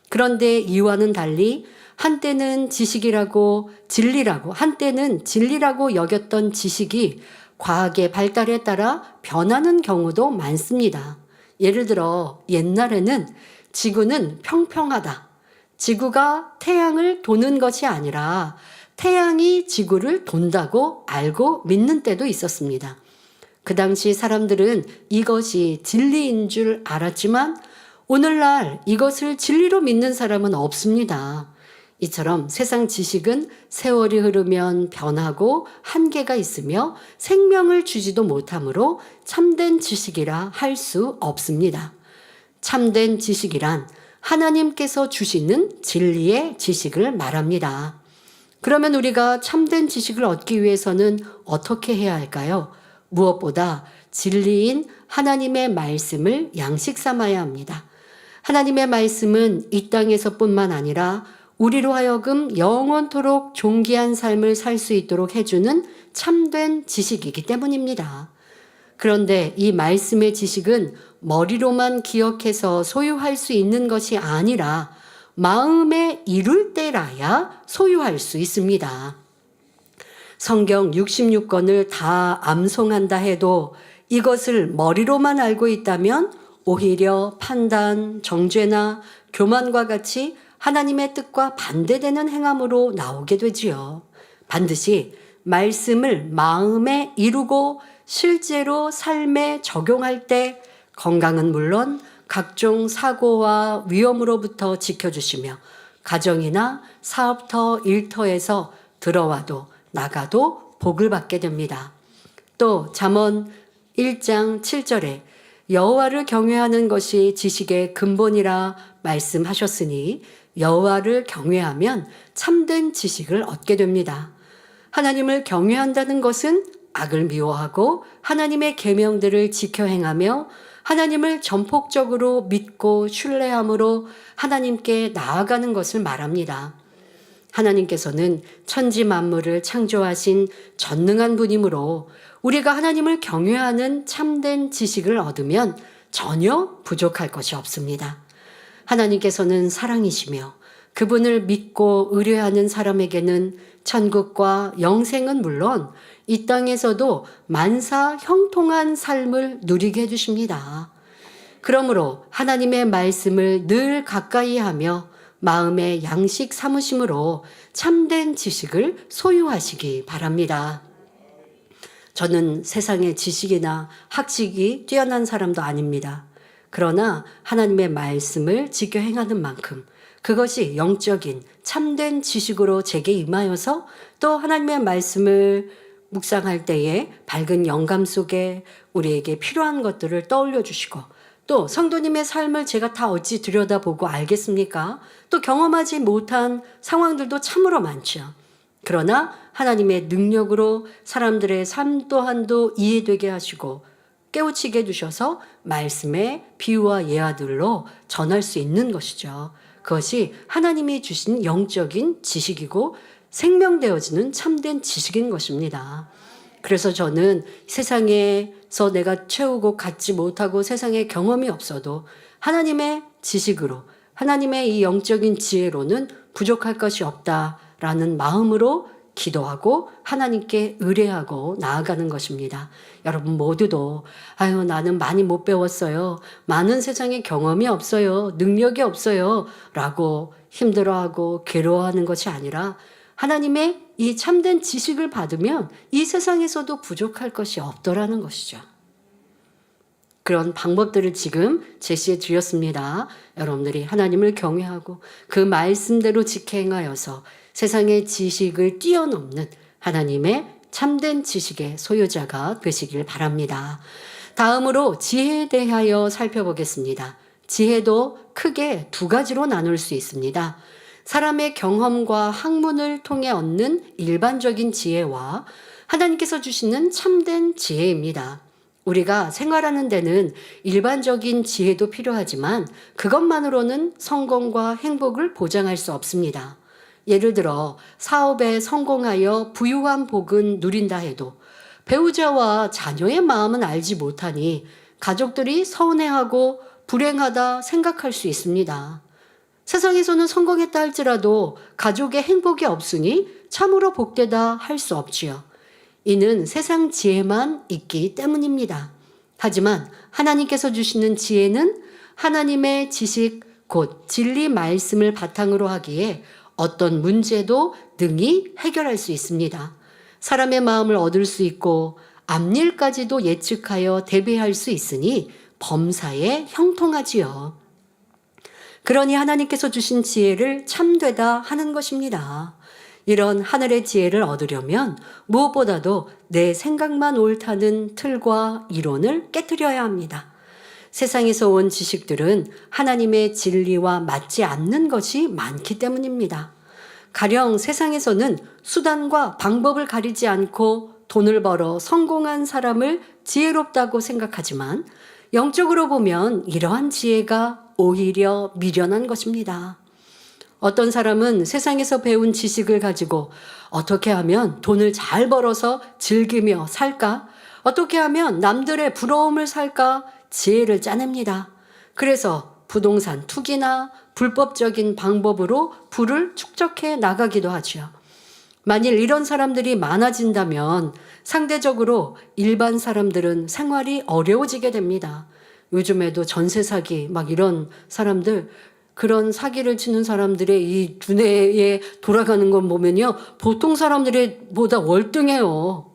그런데 이와는 달리 한때는 지식이라고 진리라고, 한때는 진리라고 여겼던 지식이 과학의 발달에 따라 변하는 경우도 많습니다. 예를 들어 옛날에는 지구는 평평하다, 지구가 태양을 도는 것이 아니라 태양이 지구를 돈다고 알고 믿는 때도 있었습니다. 그 당시 사람들은 이것이 진리인 줄 알았지만 오늘날 이것을 진리로 믿는 사람은 없습니다. 이처럼 세상 지식은 세월이 흐르면 변하고 한계가 있으며 생명을 주지도 못하므로 참된 지식이라 할 수 없습니다. 참된 지식이란 하나님께서 주시는 진리의 지식을 말합니다. 그러면 우리가 참된 지식을 얻기 위해서는 어떻게 해야 할까요? 무엇보다 진리인 하나님의 말씀을 양식 삼아야 합니다. 하나님의 말씀은 이 땅에서뿐만 아니라 우리로 하여금 영원토록 존귀한 삶을 살 수 있도록 해주는 참된 지식이기 때문입니다. 그런데 이 말씀의 지식은 머리로만 기억해서 소유할 수 있는 것이 아니라 마음에 이룰 때라야 소유할 수 있습니다. 성경 66권을 다 암송한다 해도 이것을 머리로만 알고 있다면 오히려 판단, 정죄나 교만과 같이 하나님의 뜻과 반대되는 행함으로 나오게 되지요. 반드시 말씀을 마음에 이루고 실제로 삶에 적용할 때 건강은 물론 각종 사고와 위험으로부터 지켜주시며 가정이나 사업터, 일터에서 들어와도 나가도 복을 받게 됩니다. 또 잠언 1장 7절에 여호와를 경외하는 것이 지식의 근본이라 말씀하셨으니 여호와를 경외하면 참된 지식을 얻게 됩니다. 하나님을 경외한다는 것은 악을 미워하고 하나님의 계명들을 지켜 행하며 하나님을 전폭적으로 믿고 신뢰함으로 하나님께 나아가는 것을 말합니다. 하나님께서는 천지 만물을 창조하신 전능한 분이므로 우리가 하나님을 경외하는 참된 지식을 얻으면 전혀 부족할 것이 없습니다. 하나님께서는 사랑이시며 그분을 믿고 의뢰하는 사람에게는 천국과 영생은 물론 이 땅에서도 만사 형통한 삶을 누리게 해주십니다. 그러므로 하나님의 말씀을 늘 가까이 하며 마음의 양식 삼으심으로 참된 지식을 소유하시기 바랍니다. 저는 세상의 지식이나 학식이 뛰어난 사람도 아닙니다. 그러나 하나님의 말씀을 지켜 행하는 만큼 그것이 영적인 참된 지식으로 제게 임하여서 또 하나님의 말씀을 묵상할 때에 밝은 영감 속에 우리에게 필요한 것들을 떠올려 주시고 또 성도님의 삶을 제가 다 어찌 들여다보고 알겠습니까? 또 경험하지 못한 상황들도 참으로 많죠. 그러나 하나님의 능력으로 사람들의 삶 또한도 이해되게 하시고 깨우치게 해주셔서 말씀의 비유와 예화들로 전할 수 있는 것이죠. 그것이 하나님이 주신 영적인 지식이고 생명되어지는 참된 지식인 것입니다. 그래서 저는 세상에서 내가 채우고 갖지 못하고 세상에 경험이 없어도 하나님의 지식으로 하나님의 이 영적인 지혜로는 부족할 것이 없다라는 마음으로 기도하고 하나님께 의뢰하고 나아가는 것입니다. 여러분 모두도 아유 나는 많이 못 배웠어요. 많은 세상에 경험이 없어요. 능력이 없어요. 라고 힘들어하고 괴로워하는 것이 아니라 하나님의 이 참된 지식을 받으면 이 세상에서도 부족할 것이 없더라는 것이죠. 그런 방법들을 지금 제시해 드렸습니다. 여러분들이 하나님을 경외하고 그 말씀대로 지켜행하여서 세상의 지식을 뛰어넘는 하나님의 참된 지식의 소유자가 되시길 바랍니다. 다음으로 지혜에 대하여 살펴보겠습니다. 지혜도 크게 두 가지로 나눌 수 있습니다. 사람의 경험과 학문을 통해 얻는 일반적인 지혜와 하나님께서 주시는 참된 지혜입니다. 우리가 생활하는 데는 일반적인 지혜도 필요하지만 그것만으로는 성공과 행복을 보장할 수 없습니다. 예를 들어 사업에 성공하여 부유한 복은 누린다 해도 배우자와 자녀의 마음은 알지 못하니 가족들이 서운해하고 불행하다 생각할 수 있습니다. 세상에서는 성공했다 할지라도 가족의 행복이 없으니 참으로 복되다 할 수 없지요. 이는 세상 지혜만 있기 때문입니다. 하지만 하나님께서 주시는 지혜는 하나님의 지식 곧 진리 말씀을 바탕으로 하기에 어떤 문제도 능히 해결할 수 있습니다. 사람의 마음을 얻을 수 있고 앞일까지도 예측하여 대비할 수 있으니 범사에 형통하지요. 그러니 하나님께서 주신 지혜를 참되다 하는 것입니다. 이런 하늘의 지혜를 얻으려면 무엇보다도 내 생각만 옳다는 틀과 이론을 깨트려야 합니다. 세상에서 온 지식들은 하나님의 진리와 맞지 않는 것이 많기 때문입니다. 가령 세상에서는 수단과 방법을 가리지 않고 돈을 벌어 성공한 사람을 지혜롭다고 생각하지만 영적으로 보면 이러한 지혜가 오히려 미련한 것입니다. 어떤 사람은 세상에서 배운 지식을 가지고 어떻게 하면 돈을 잘 벌어서 즐기며 살까? 어떻게 하면 남들의 부러움을 살까? 지혜를 짜냅니다. 그래서 부동산 투기나 불법적인 방법으로 부를 축적해 나가기도 하죠. 만일 이런 사람들이 많아진다면 상대적으로 일반 사람들은 생활이 어려워지게 됩니다. 요즘에도 전세 사기 막 이런 사람들 그런 사기를 치는 사람들의 이 두뇌에 돌아가는 건 보면요. 보통 사람들보다 월등해요.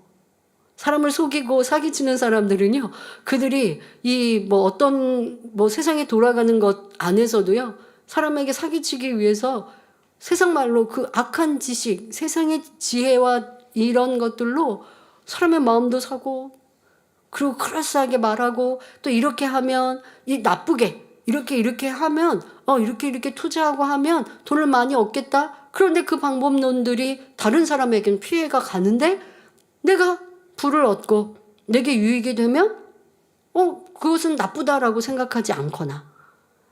사람을 속이고 사기치는 사람들은요. 그들이 이 어떤 세상에 돌아가는 것 안에서도요. 사람에게 사기치기 위해서 세상 말로 그 악한 지식, 세상의 지혜와 이런 것들로 사람의 마음도 사고 그리고 그럴싸하게 말하고 또 이렇게 하면 이 나쁘게 이렇게 하면 이렇게 투자하고 하면 돈을 많이 얻겠다. 그런데 그 방법론들이 다른 사람에게는 피해가 가는데 내가 부를 얻고 내게 유익이 되면 그것은 나쁘다라고 생각하지 않거나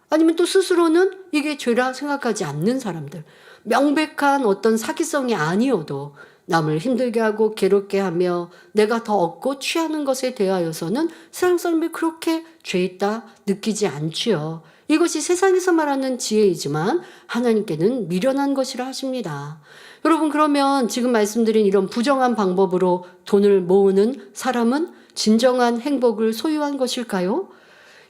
아니면 또 스스로는 이게 죄라 생각하지 않는 사람들. 명백한 어떤 사기성이 아니어도 남을 힘들게 하고 괴롭게 하며 내가 더 얻고 취하는 것에 대하여서는 세상 사람이 그렇게 죄 있다 느끼지 않지요. 이것이 세상에서 말하는 지혜이지만 하나님께는 미련한 것이라 하십니다. 여러분, 그러면 지금 말씀드린 이런 부정한 방법으로 돈을 모으는 사람은 진정한 행복을 소유한 것일까요?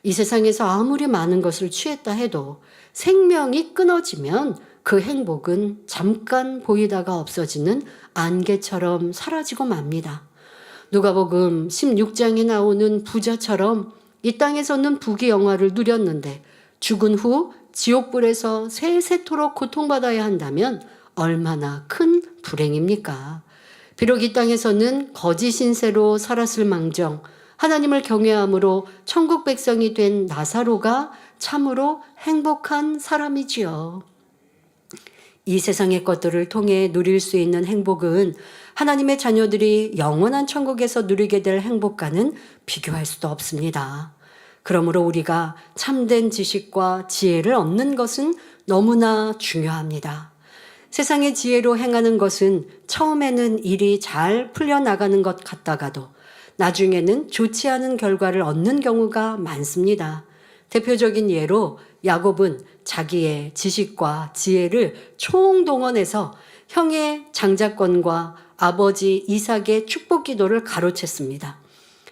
이 세상에서 아무리 많은 것을 취했다 해도 생명이 끊어지면 그 행복은 잠깐 보이다가 없어지는 안개처럼 사라지고 맙니다. 누가복음 16장에 나오는 부자처럼 이 땅에서는 부귀 영화를 누렸는데 죽은 후 지옥불에서 세세토록 고통받아야 한다면 얼마나 큰 불행입니까? 비록 이 땅에서는 거짓 신세로 살았을 망정 하나님을 경외함으로 천국 백성이 된 나사로가 참으로 행복한 사람이지요. 이 세상의 것들을 통해 누릴 수 있는 행복은 하나님의 자녀들이 영원한 천국에서 누리게 될 행복과는 비교할 수도 없습니다. 그러므로 우리가 참된 지식과 지혜를 얻는 것은 너무나 중요합니다. 세상의 지혜로 행하는 것은 처음에는 일이 잘 풀려나가는 것 같다가도 나중에는 좋지 않은 결과를 얻는 경우가 많습니다. 대표적인 예로 야곱은 자기의 지식과 지혜를 총동원해서 형의 장자권과 아버지 이삭의 축복 기도를 가로챘습니다.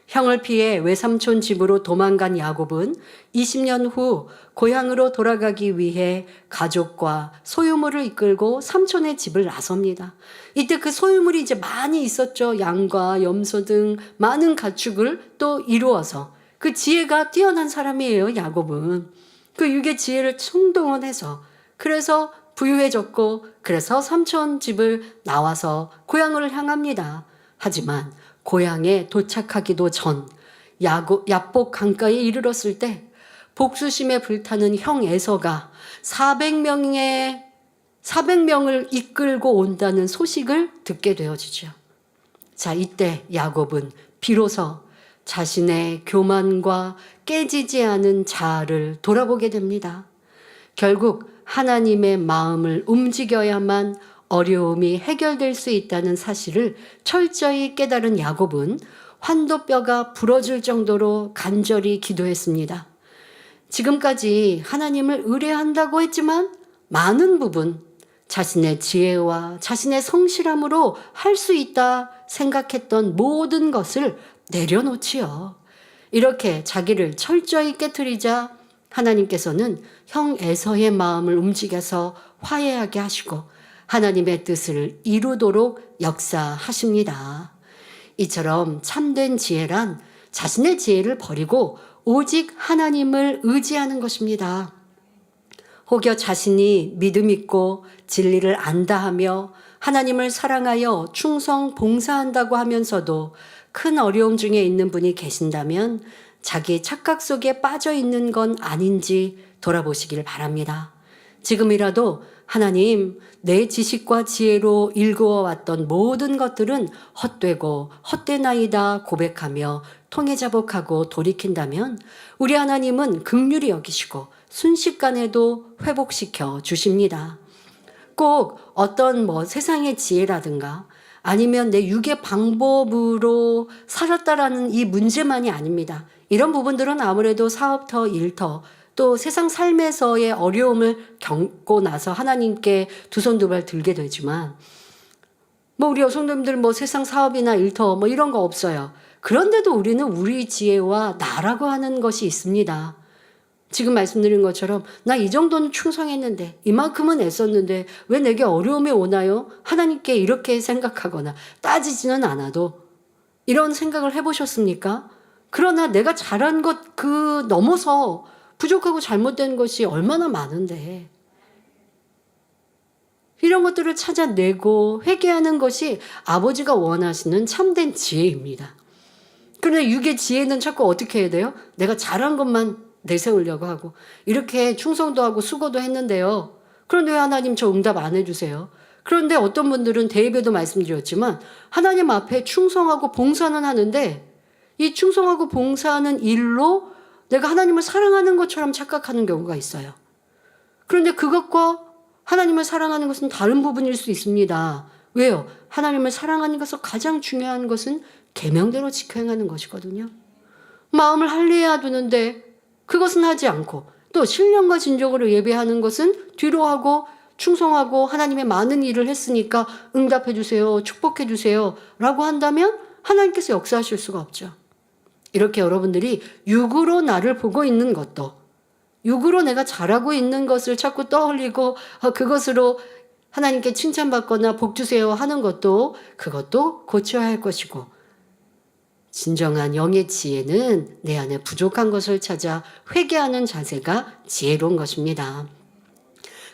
형을 피해 외삼촌 집으로 도망간 야곱은 20년 후 고향으로 돌아가기 위해 가족과 소유물을 이끌고 삼촌의 집을 나섭니다. 이때 그 소유물이 이제 많이 있었죠. 양과 염소 등 많은 가축을 또 이루어서 그 지혜가 뛰어난 사람이에요. 야곱은 그 육의 지혜를 총동원해서 그래서 부유해졌고 그래서 삼촌 집을 나와서 고향을 향합니다. 하지만 고향에 도착하기도 전 야복 강가에 이르렀을 때 복수심에 불타는 형 에서가 400명을 이끌고 온다는 소식을 듣게 되어지죠. 자, 이때 야곱은 비로소 자신의 교만과 깨지지 않은 자아를 돌아보게 됩니다. 결국 하나님의 마음을 움직여야만 어려움이 해결될 수 있다는 사실을 철저히 깨달은 야곱은 환도뼈가 부러질 정도로 간절히 기도했습니다. 지금까지 하나님을 의뢰한다고 했지만 많은 부분 자신의 지혜와 자신의 성실함으로 할 수 있다 생각했던 모든 것을 내려놓지요. 이렇게 자기를 철저히 깨트리자 하나님께서는 형 에서의 마음을 움직여서 화해하게 하시고 하나님의 뜻을 이루도록 역사하십니다. 이처럼 참된 지혜란 자신의 지혜를 버리고 오직 하나님을 의지하는 것입니다. 혹여 자신이 믿음 있고 진리를 안다 하며 하나님을 사랑하여 충성 봉사한다고 하면서도 큰 어려움 중에 있는 분이 계신다면 자기 착각 속에 빠져 있는 건 아닌지 돌아보시길 바랍니다. 지금이라도 하나님, 내 지식과 지혜로 일구어 왔던 모든 것들은 헛되고 헛되나이다 고백하며 통회자복하고 돌이킨다면 우리 하나님은 긍휼히 여기시고 순식간에도 회복시켜 주십니다. 꼭 어떤 세상의 지혜라든가 아니면 내 육의 방법으로 살았다라는 이 문제만이 아닙니다. 이런 부분들은 아무래도 사업터, 일터, 또 세상 삶에서의 어려움을 겪고 나서 하나님께 두 손 두 발 들게 되지만 우리 여성님들 세상 사업이나 일터 이런 거 없어요. 그런데도 우리는 우리 지혜와 나라고 하는 것이 있습니다. 지금 말씀드린 것처럼 나 이 정도는 충성했는데 이만큼은 애썼는데 왜 내게 어려움이 오나요? 하나님께 이렇게 생각하거나 따지지는 않아도 이런 생각을 해보셨습니까? 그러나 내가 잘한 것 그 넘어서 부족하고 잘못된 것이 얼마나 많은데 이런 것들을 찾아내고 회개하는 것이 아버지가 원하시는 참된 지혜입니다. 그런데 육의 지혜는 자꾸 어떻게 해야 돼요? 내가 잘한 것만 내세우려고 하고 이렇게 충성도 하고 수고도 했는데요. 그런데 왜 하나님 저 응답 안 해주세요? 그런데 어떤 분들은 대입에도 말씀드렸지만 하나님 앞에 충성하고 봉사는 하는데 이 충성하고 봉사하는 일로 내가 하나님을 사랑하는 것처럼 착각하는 경우가 있어요. 그런데 그것과 하나님을 사랑하는 것은 다른 부분일 수 있습니다. 왜요? 하나님을 사랑하는 것에서 가장 중요한 것은 계명대로 지켜 행하는 것이거든요. 마음을 할례해야 되는데 그것은 하지 않고 또 신령과 진정으로 예배하는 것은 뒤로 하고 충성하고 하나님의 많은 일을 했으니까 응답해 주세요, 축복해 주세요 라고 한다면 하나님께서 역사하실 수가 없죠. 이렇게 여러분들이 육으로 나를 보고 있는 것도, 육으로 내가 잘하고 있는 것을 자꾸 떠올리고 그것으로 하나님께 칭찬받거나 복 주세요 하는 것도, 그것도 고쳐야 할 것이고, 진정한 영의 지혜는 내 안에 부족한 것을 찾아 회개하는 자세가 지혜로운 것입니다.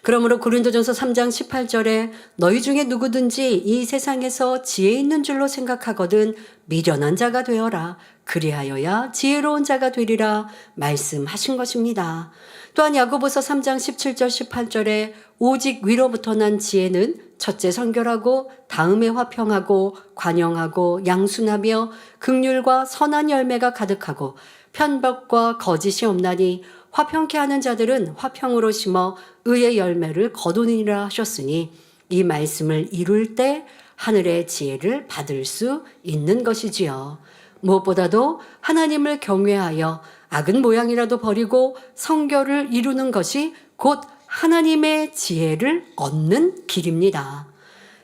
그러므로 고린도전서 3장 18절에 너희 중에 누구든지 이 세상에서 지혜 있는 줄로 생각하거든 미련한 자가 되어라. 그리하여야 지혜로운 자가 되리라 말씀하신 것입니다. 또한 야고보서 3장 17절 18절에 오직 위로부터 난 지혜는 첫째 성결하고 다음에 화평하고 관영하고 양순하며 긍휼과 선한 열매가 가득하고 편법과 거짓이 없나니 화평케 하는 자들은 화평으로 심어 의의 열매를 거두니라 하셨으니 이 말씀을 이룰 때 하늘의 지혜를 받을 수 있는 것이지요. 무엇보다도 하나님을 경외하여 악은 모양이라도 버리고 성결을 이루는 것이 곧 하나님의 지혜를 얻는 길입니다.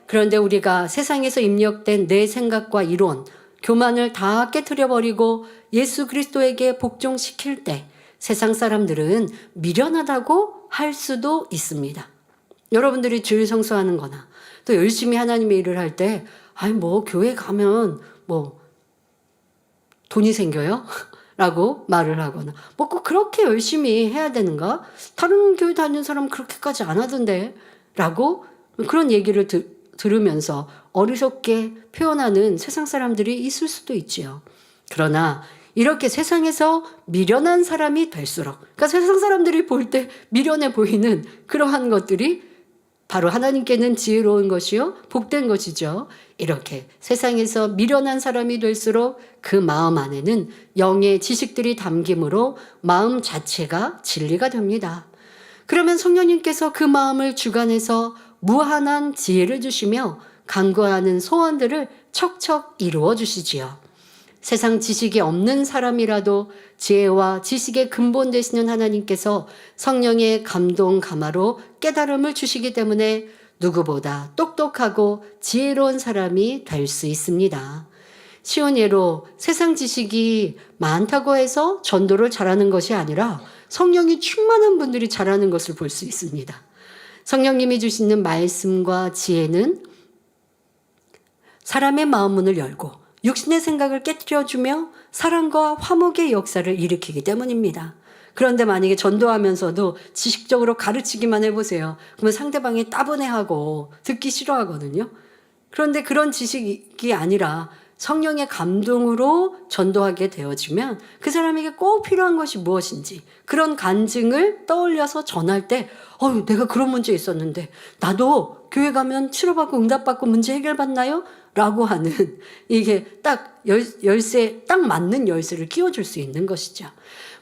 그런데 우리가 세상에서 입력된 내 생각과 이론, 교만을 다 깨트려버리고 예수 그리스도에게 복종시킬 때 세상 사람들은 미련하다고 할 수도 있습니다. 여러분들이 주일 성수하는 거나 또 열심히 하나님의 일을 할 때 아니 뭐 교회 가면 뭐 돈이 생겨요? 라고 말을 하거나 뭐 꼭 그렇게 열심히 해야 되는가? 다른 교회 다니는 사람은 그렇게까지 안 하던데 라고 그런 얘기를 들으면서 어리석게 표현하는 세상 사람들이 있을 수도 있지요. 그러나 이렇게 세상에서 미련한 사람이 될수록, 그러니까 세상 사람들이 볼 때 미련해 보이는 그러한 것들이 바로 하나님께는 지혜로운 것이요 복된 것이죠. 이렇게 세상에서 미련한 사람이 될수록 그 마음 안에는 영의 지식들이 담김으로 마음 자체가 진리가 됩니다. 그러면 성령님께서 그 마음을 주관해서 무한한 지혜를 주시며 간구하는 소원들을 척척 이루어 주시지요. 세상 지식이 없는 사람이라도 지혜와 지식의 근본 되시는 하나님께서 성령의 감동 감화로 깨달음을 주시기 때문에 누구보다 똑똑하고 지혜로운 사람이 될 수 있습니다. 쉬운 예로 세상 지식이 많다고 해서 전도를 잘하는 것이 아니라 성령이 충만한 분들이 잘하는 것을 볼 수 있습니다. 성령님이 주시는 말씀과 지혜는 사람의 마음 문을 열고 육신의 생각을 깨뜨려주며 사랑과 화목의 역사를 일으키기 때문입니다. 그런데 만약에 전도하면서도 지식적으로 가르치기만 해보세요. 그러면 상대방이 따분해하고 듣기 싫어하거든요. 그런데 그런 지식이 아니라 성령의 감동으로 전도하게 되어지면 그 사람에게 꼭 필요한 것이 무엇인지 그런 간증을 떠올려서 전할 때 내가 그런 문제 있었는데 나도 교회 가면 치료받고 응답받고 문제 해결받나요? 라고 하는 이게 딱 열쇠, 딱 맞는 열쇠를 끼워줄 수 있는 것이죠.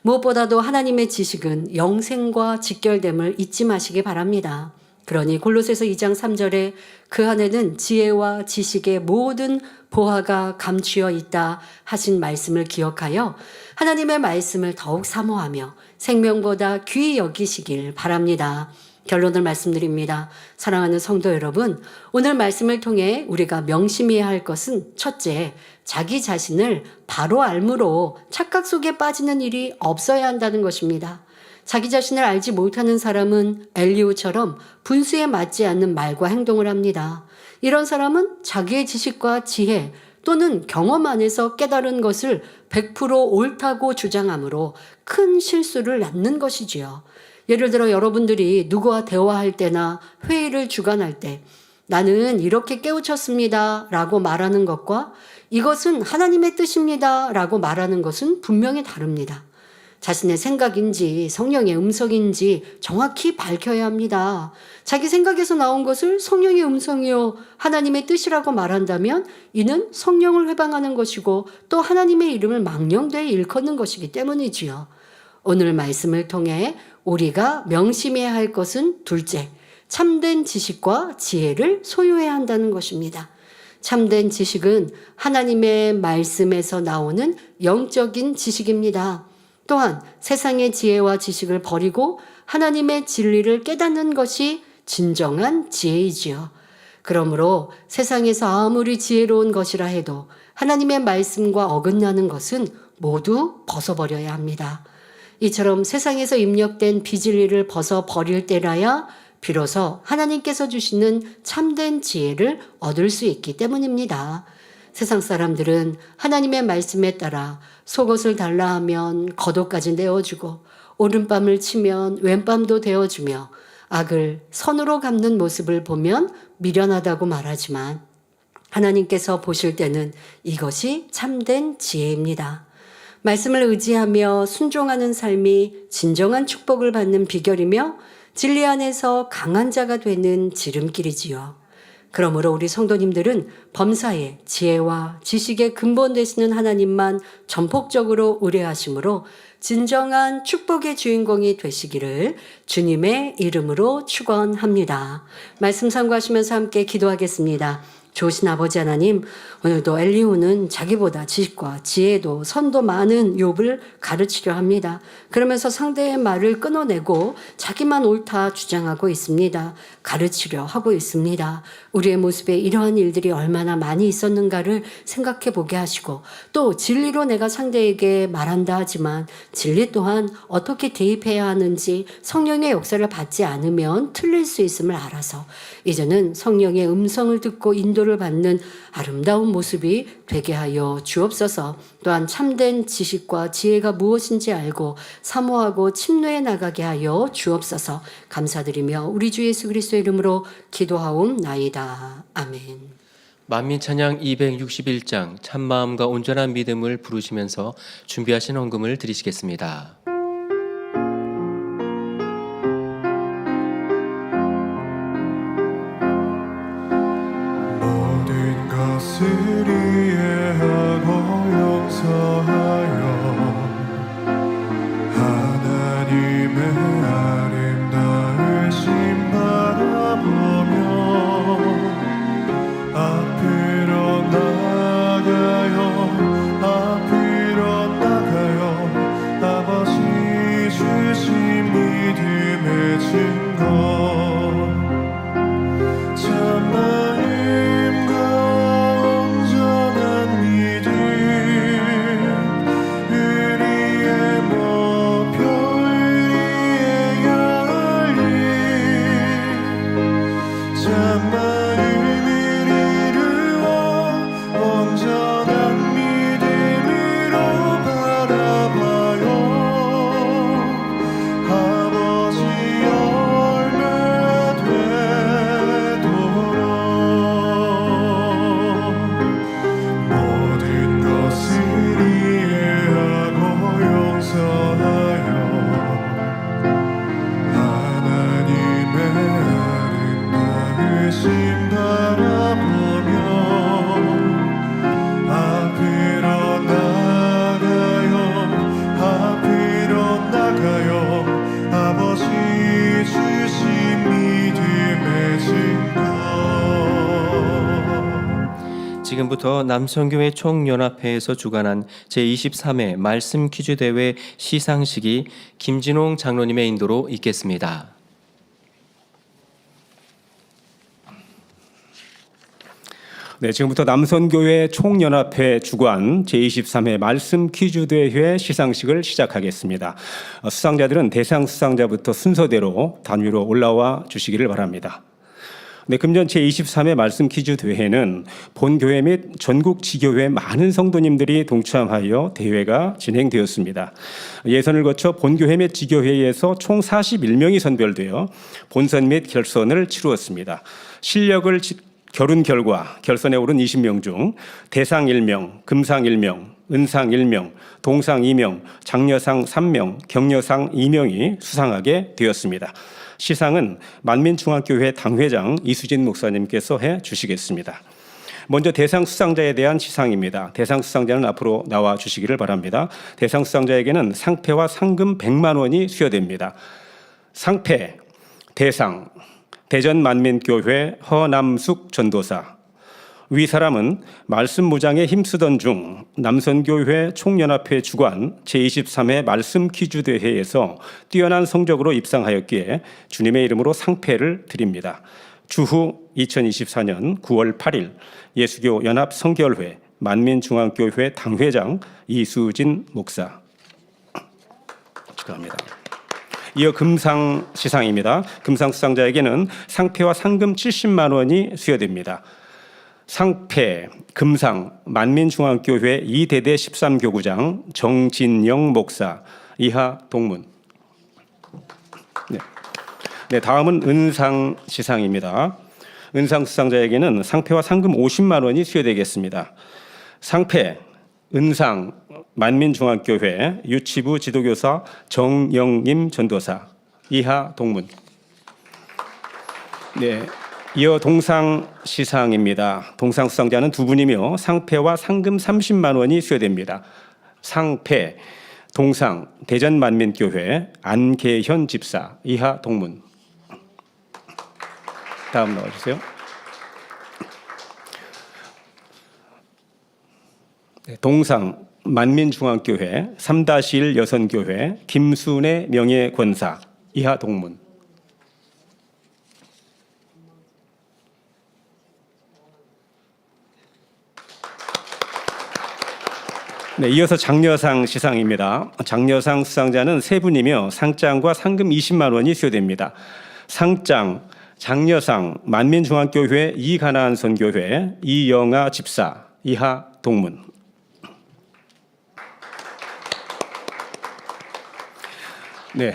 무엇보다도 하나님의 지식은 영생과 직결됨을 잊지 마시기 바랍니다. 그러니 골로새서 2장 3절에 그 안에는 지혜와 지식의 모든 보화가 감추어 있다 하신 말씀을 기억하여 하나님의 말씀을 더욱 사모하며 생명보다 귀히 여기시길 바랍니다. 결론을 말씀드립니다. 사랑하는 성도 여러분, 오늘 말씀을 통해 우리가 명심해야 할 것은 첫째, 자기 자신을 바로 알므로 착각 속에 빠지는 일이 없어야 한다는 것입니다. 자기 자신을 알지 못하는 사람은 엘리후처럼 분수에 맞지 않는 말과 행동을 합니다. 이런 사람은 자기의 지식과 지혜 또는 경험 안에서 깨달은 것을 100% 옳다고 주장하므로 큰 실수를 낳는 것이지요. 예를 들어 여러분들이 누구와 대화할 때나 회의를 주관할 때 나는 이렇게 깨우쳤습니다 라고 말하는 것과 이것은 하나님의 뜻입니다 라고 말하는 것은 분명히 다릅니다. 자신의 생각인지 성령의 음성인지 정확히 밝혀야 합니다. 자기 생각에서 나온 것을 성령의 음성이요 하나님의 뜻이라고 말한다면 이는 성령을 회방하는 것이고 또 하나님의 이름을 망령되이 일컫는 것이기 때문이지요. 오늘 말씀을 통해 우리가 명심해야 할 것은 둘째, 참된 지식과 지혜를 소유해야 한다는 것입니다. 참된 지식은 하나님의 말씀에서 나오는 영적인 지식입니다. 또한 세상의 지혜와 지식을 버리고 하나님의 진리를 깨닫는 것이 진정한 지혜이지요. 그러므로 세상에서 아무리 지혜로운 것이라 해도 하나님의 말씀과 어긋나는 것은 모두 벗어버려야 합니다. 이처럼 세상에서 입력된 비진리를 벗어버릴 때라야 비로소 하나님께서 주시는 참된 지혜를 얻을 수 있기 때문입니다. 세상 사람들은 하나님의 말씀에 따라 속옷을 달라 하면 겉옷까지 내어주고 오른밤을 치면 왼밤도 되어주며 악을 선으로 갚는 모습을 보면 미련하다고 말하지만 하나님께서 보실 때는 이것이 참된 지혜입니다. 말씀을 의지하며 순종하는 삶이 진정한 축복을 받는 비결이며 진리 안에서 강한 자가 되는 지름길이지요. 그러므로 우리 성도님들은 범사에 지혜와 지식의 근본 되시는 하나님만 전폭적으로 의뢰하심으로 진정한 축복의 주인공이 되시기를 주님의 이름으로 축원합니다. 말씀 참고하시면서 함께 기도하겠습니다. 좋으신 아버지 하나님, 오늘도 엘리후는 자기보다 지식과 지혜도 선도 많은 욥을 가르치려 합니다. 그러면서 상대의 말을 끊어내고 자기만 옳다 주장하고 있습니다. 가르치려 하고 있습니다. 우리의 모습에 이러한 일들이 얼마나 많이 있었는가를 생각해 보게 하시고 또 진리로 내가 상대에게 말한다 하지만 진리 또한 어떻게 대입해야 하는지 성령의 역사를 받지 않으면 틀릴 수 있음을 알아서 이제는 성령의 음성을 듣고 인도를 받는 아름다운 모습이 되게 하여 주옵소서. 또한 참된 지식과 지혜가 무엇인지 알고 사모하고 침노해 나가게 하여 주옵소서. 감사드리며 우리 주 예수 그리스도의 이름으로 기도하옵나이다. 아멘. 만민찬양 261장 참마음과 온전한 믿음을 부르시면서 준비하신 헌금을 드리시겠습니다. 모든 것을 이해하고 용서하여 하나님의 아름다우신 바라보며 앞으로 나가요 아버지 주신 믿음의 증거 참마음과 온전한 믿음 우리의 목표 우리의 열림 참마음을 이루어 온전한 믿음으로 바라봐요 아버지 열매 되도록 모든 것을 이해하고 용서하여 하나님의 아름다우신 바라보며 앞으로 나가요 아버지 주신 믿음의 증거 지금부터 남성교회 총연합회에서 주관한 제23회 말씀 퀴즈 대회 시상식이 김진홍 장로님의 인도로 있겠습니다. 네, 지금부터 남선교회 총연합회 주관 제23회 말씀 퀴즈 대회 시상식을 시작하겠습니다. 수상자들은 대상 수상자부터 순서대로 단위로 올라와 주시기를 바랍니다. 네, 금년 제23회 말씀 퀴즈 대회는 본교회 및 전국 지교회 많은 성도님들이 동참하여 대회가 진행되었습니다. 예선을 거쳐 본교회 및 지교회에서 총 41명이 선별되어 본선 및 결선을 치루었습니다. 실력을 겨룬 결과 결선에 오른 20명 중 대상 1명, 금상 1명, 은상 1명, 동상 2명, 장려상 3명, 격려상 2명이 수상하게 되었습니다. 시상은 만민중앙교회 당회장 이수진 목사님께서 해 주시겠습니다. 먼저 대상 수상자에 대한 시상입니다. 대상 수상자는 앞으로 나와 주시기를 바랍니다. 대상 수상자에게는 상패와 상금 100만 원이 수여됩니다. 상패, 대상, 대전만민교회 허남숙 전도사, 위 사람은 말씀 무장에 힘쓰던 중 남선교회 총연합회 주관 제23회 말씀 퀴즈 대회에서 뛰어난 성적으로 입상하였기에 주님의 이름으로 상패를 드립니다. 주후 2024년 9월 8일 예수교 연합 성결회 만민중앙교회 당회장 이수진 목사. 축하합니다. 이어 금상 시상입니다. 금상 수상자에게는 상패와 상금 70만 원이 수여됩니다. 상패, 금상, 만민중앙교회 2대대 13교구장 정진영 목사. 이하 동문. 네, 다음은 은상 시상입니다. 은상 수상자에게는 상패와 상금 50만 원이 수여되겠습니다. 상패, 은상, 만민중앙교회 유치부 지도교사 정영임 전도사. 이하 동문. 네, 이어 동상 시상입니다. 동상 수상자는 두 분이며 상패와 상금 30만 원이 수여됩니다. 상패, 동상, 대전만민교회 안계현 집사. 이하 동문. 다음 나와주세요. 네, 동상 만민중앙교회 3-1 여선교회 김순애 명예권사. 이하 동문. 네, 이어서 장려상 시상입니다. 장려상 수상자는 세 분이며 상장과 상금 20만 원이 수여됩니다. 상장, 장려상 만민중앙교회 이가나안 선교회 이영아 집사. 이하 동문. 네,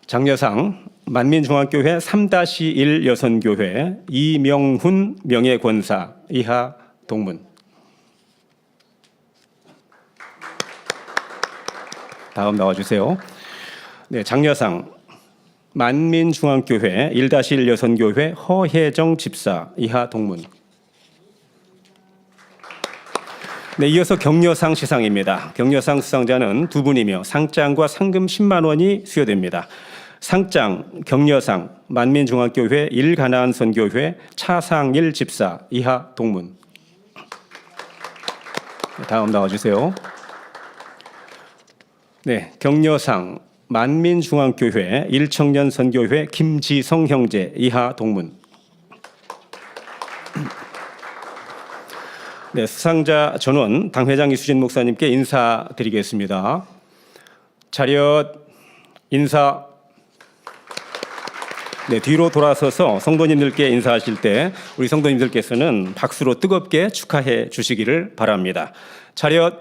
장려상 만민중앙교회 3-1 여선교회 이명훈 명예권사. 이하 동문. 다음 나와주세요. 네, 장려상 만민중앙교회 1-1 여선교회 허혜정 집사. 이하 동문. 네, 이어서 격려상 시상입니다. 격려상 수상자는 두 분이며 상장과 상금 10만 원이 수여됩니다. 상장, 격려상 만민중앙교회 1가나안 선교회 차상일 집사. 이하 동문. 다음 나와주세요. 네, 격려상 만민중앙교회 1청년 선교회 김지성 형제. 이하 동문. 네, 수상자 전원 당회장 이수진 목사님께 인사드리겠습니다. 차렷 인사. 네, 뒤로 돌아서서 성도님들께 인사하실 때 우리 성도님들께서는 박수로 뜨겁게 축하해 주시기를 바랍니다. 차렷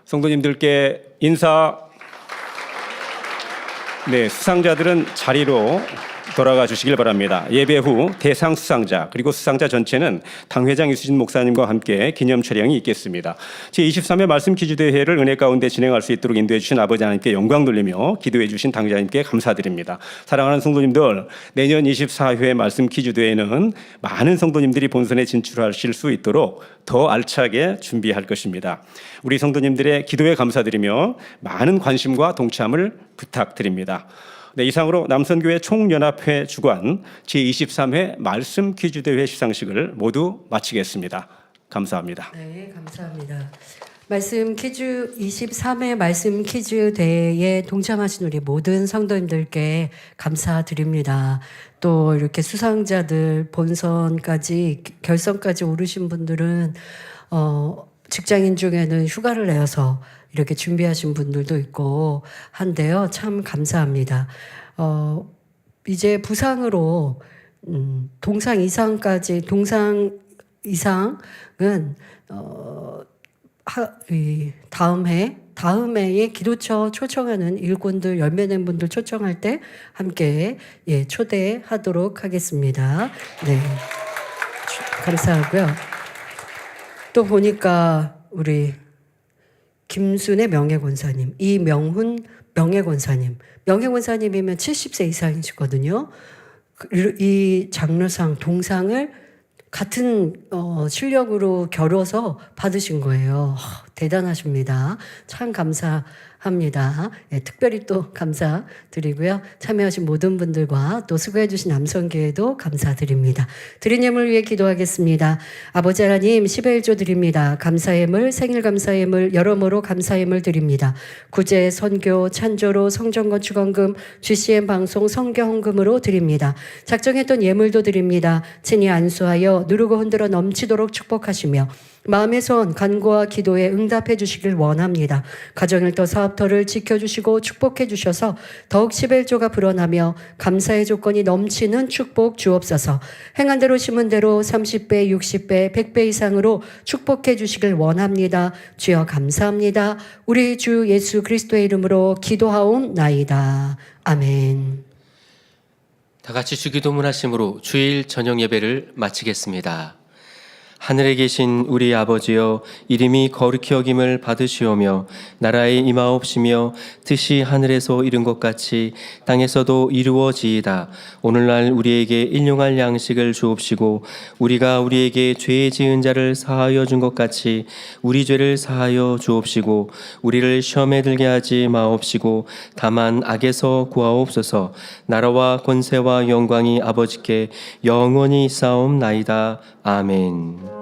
성도님들께 인사. 네, 수상자들은 자리로 돌아가 주시길 바랍니다. 예배 후 대상 수상자 그리고 수상자 전체는 당회장 이수진 목사님과 함께 기념 촬영이 있겠습니다. 제23회 말씀 퀴즈 대회를 은혜 가운데 진행할 수 있도록 인도해 주신 아버지 하나님께 영광 돌리며 기도해 주신 당회장님께 감사드립니다. 사랑하는 성도님들, 내년 24회 말씀 퀴즈 대회는 많은 성도님들이 본선에 진출하실 수 있도록 더 알차게 준비할 것입니다. 우리 성도님들의 기도에 감사드리며 많은 관심과 동참을 부탁드립니다. 네, 이상으로 남선교회 총연합회 주관 제23회 말씀 퀴즈 대회 시상식을 모두 마치겠습니다. 감사합니다. 네, 감사합니다. 말씀 퀴즈 23회 말씀 퀴즈 대회에 동참하신 우리 모든 성도님들께 감사드립니다. 또 이렇게 수상자들 본선까지 결선까지 오르신 분들은 직장인 중에는 휴가를 내어서 이렇게 준비하신 분들도 있고 한데요. 참 감사합니다. 이제 부상으로 동상 이상까지 동상 이상은 다음 해에 기도처 초청하는 일꾼들 열매낸 분들 초청할 때 함께 초대하도록 하겠습니다. 네, 감사하고요. 또 보니까 우리 김순애 명예권사님, 이명훈 명예권사님, 명예권사님이면 70세 이상이시거든요. 이 장려상 동상을 같은 실력으로 겨뤄서 받으신 거예요. 대단하십니다. 참 감사합니다. 합니다. 예, 특별히 또 감사드리고요. 참여하신 모든 분들과 또 수고해 주신 남성교회도 감사드립니다. 드린 예물 위해 기도하겠습니다. 아버지 하나님 10의 1조 드립니다. 감사예물, 생일 감사예물, 여러모로 감사예물 드립니다. 구제, 선교, 찬조로, 성전건축원금, GCN 방송, 성교헌금으로 드립니다. 작정했던 예물도 드립니다. 친히 안수하여 누르고 흔들어 넘치도록 축복하시며 마음의 소원, 간구와 기도에 응답해 주시길 원합니다. 가정일터 사업터를 지켜주시고 축복해 주셔서 더욱 11조가 불어나며 감사의 조건이 넘치는 축복 주옵소서. 행한 대로 심은 대로 30배, 60배, 100배 이상으로 축복해 주시길 원합니다. 주여 감사합니다. 우리 주 예수 그리스도의 이름으로 기도하옵나이다. 아멘. 다 같이 주기도문 하심으로 주일 저녁 예배를 마치겠습니다. 하늘에 계신 우리 아버지여, 이름이 거룩히 여김을 받으시오며 나라에 임하옵시며 뜻이 하늘에서 이룬 것 같이 땅에서도 이루어지이다. 오늘날 우리에게 일용할 양식을 주옵시고 우리가 우리에게 죄 지은 자를 사하여 준 것 같이 우리 죄를 사하여 주옵시고 우리를 시험에 들게 하지 마옵시고 다만 악에서 구하옵소서. 나라와 권세와 영광이 아버지께 영원히 있사옵나이다. 아멘.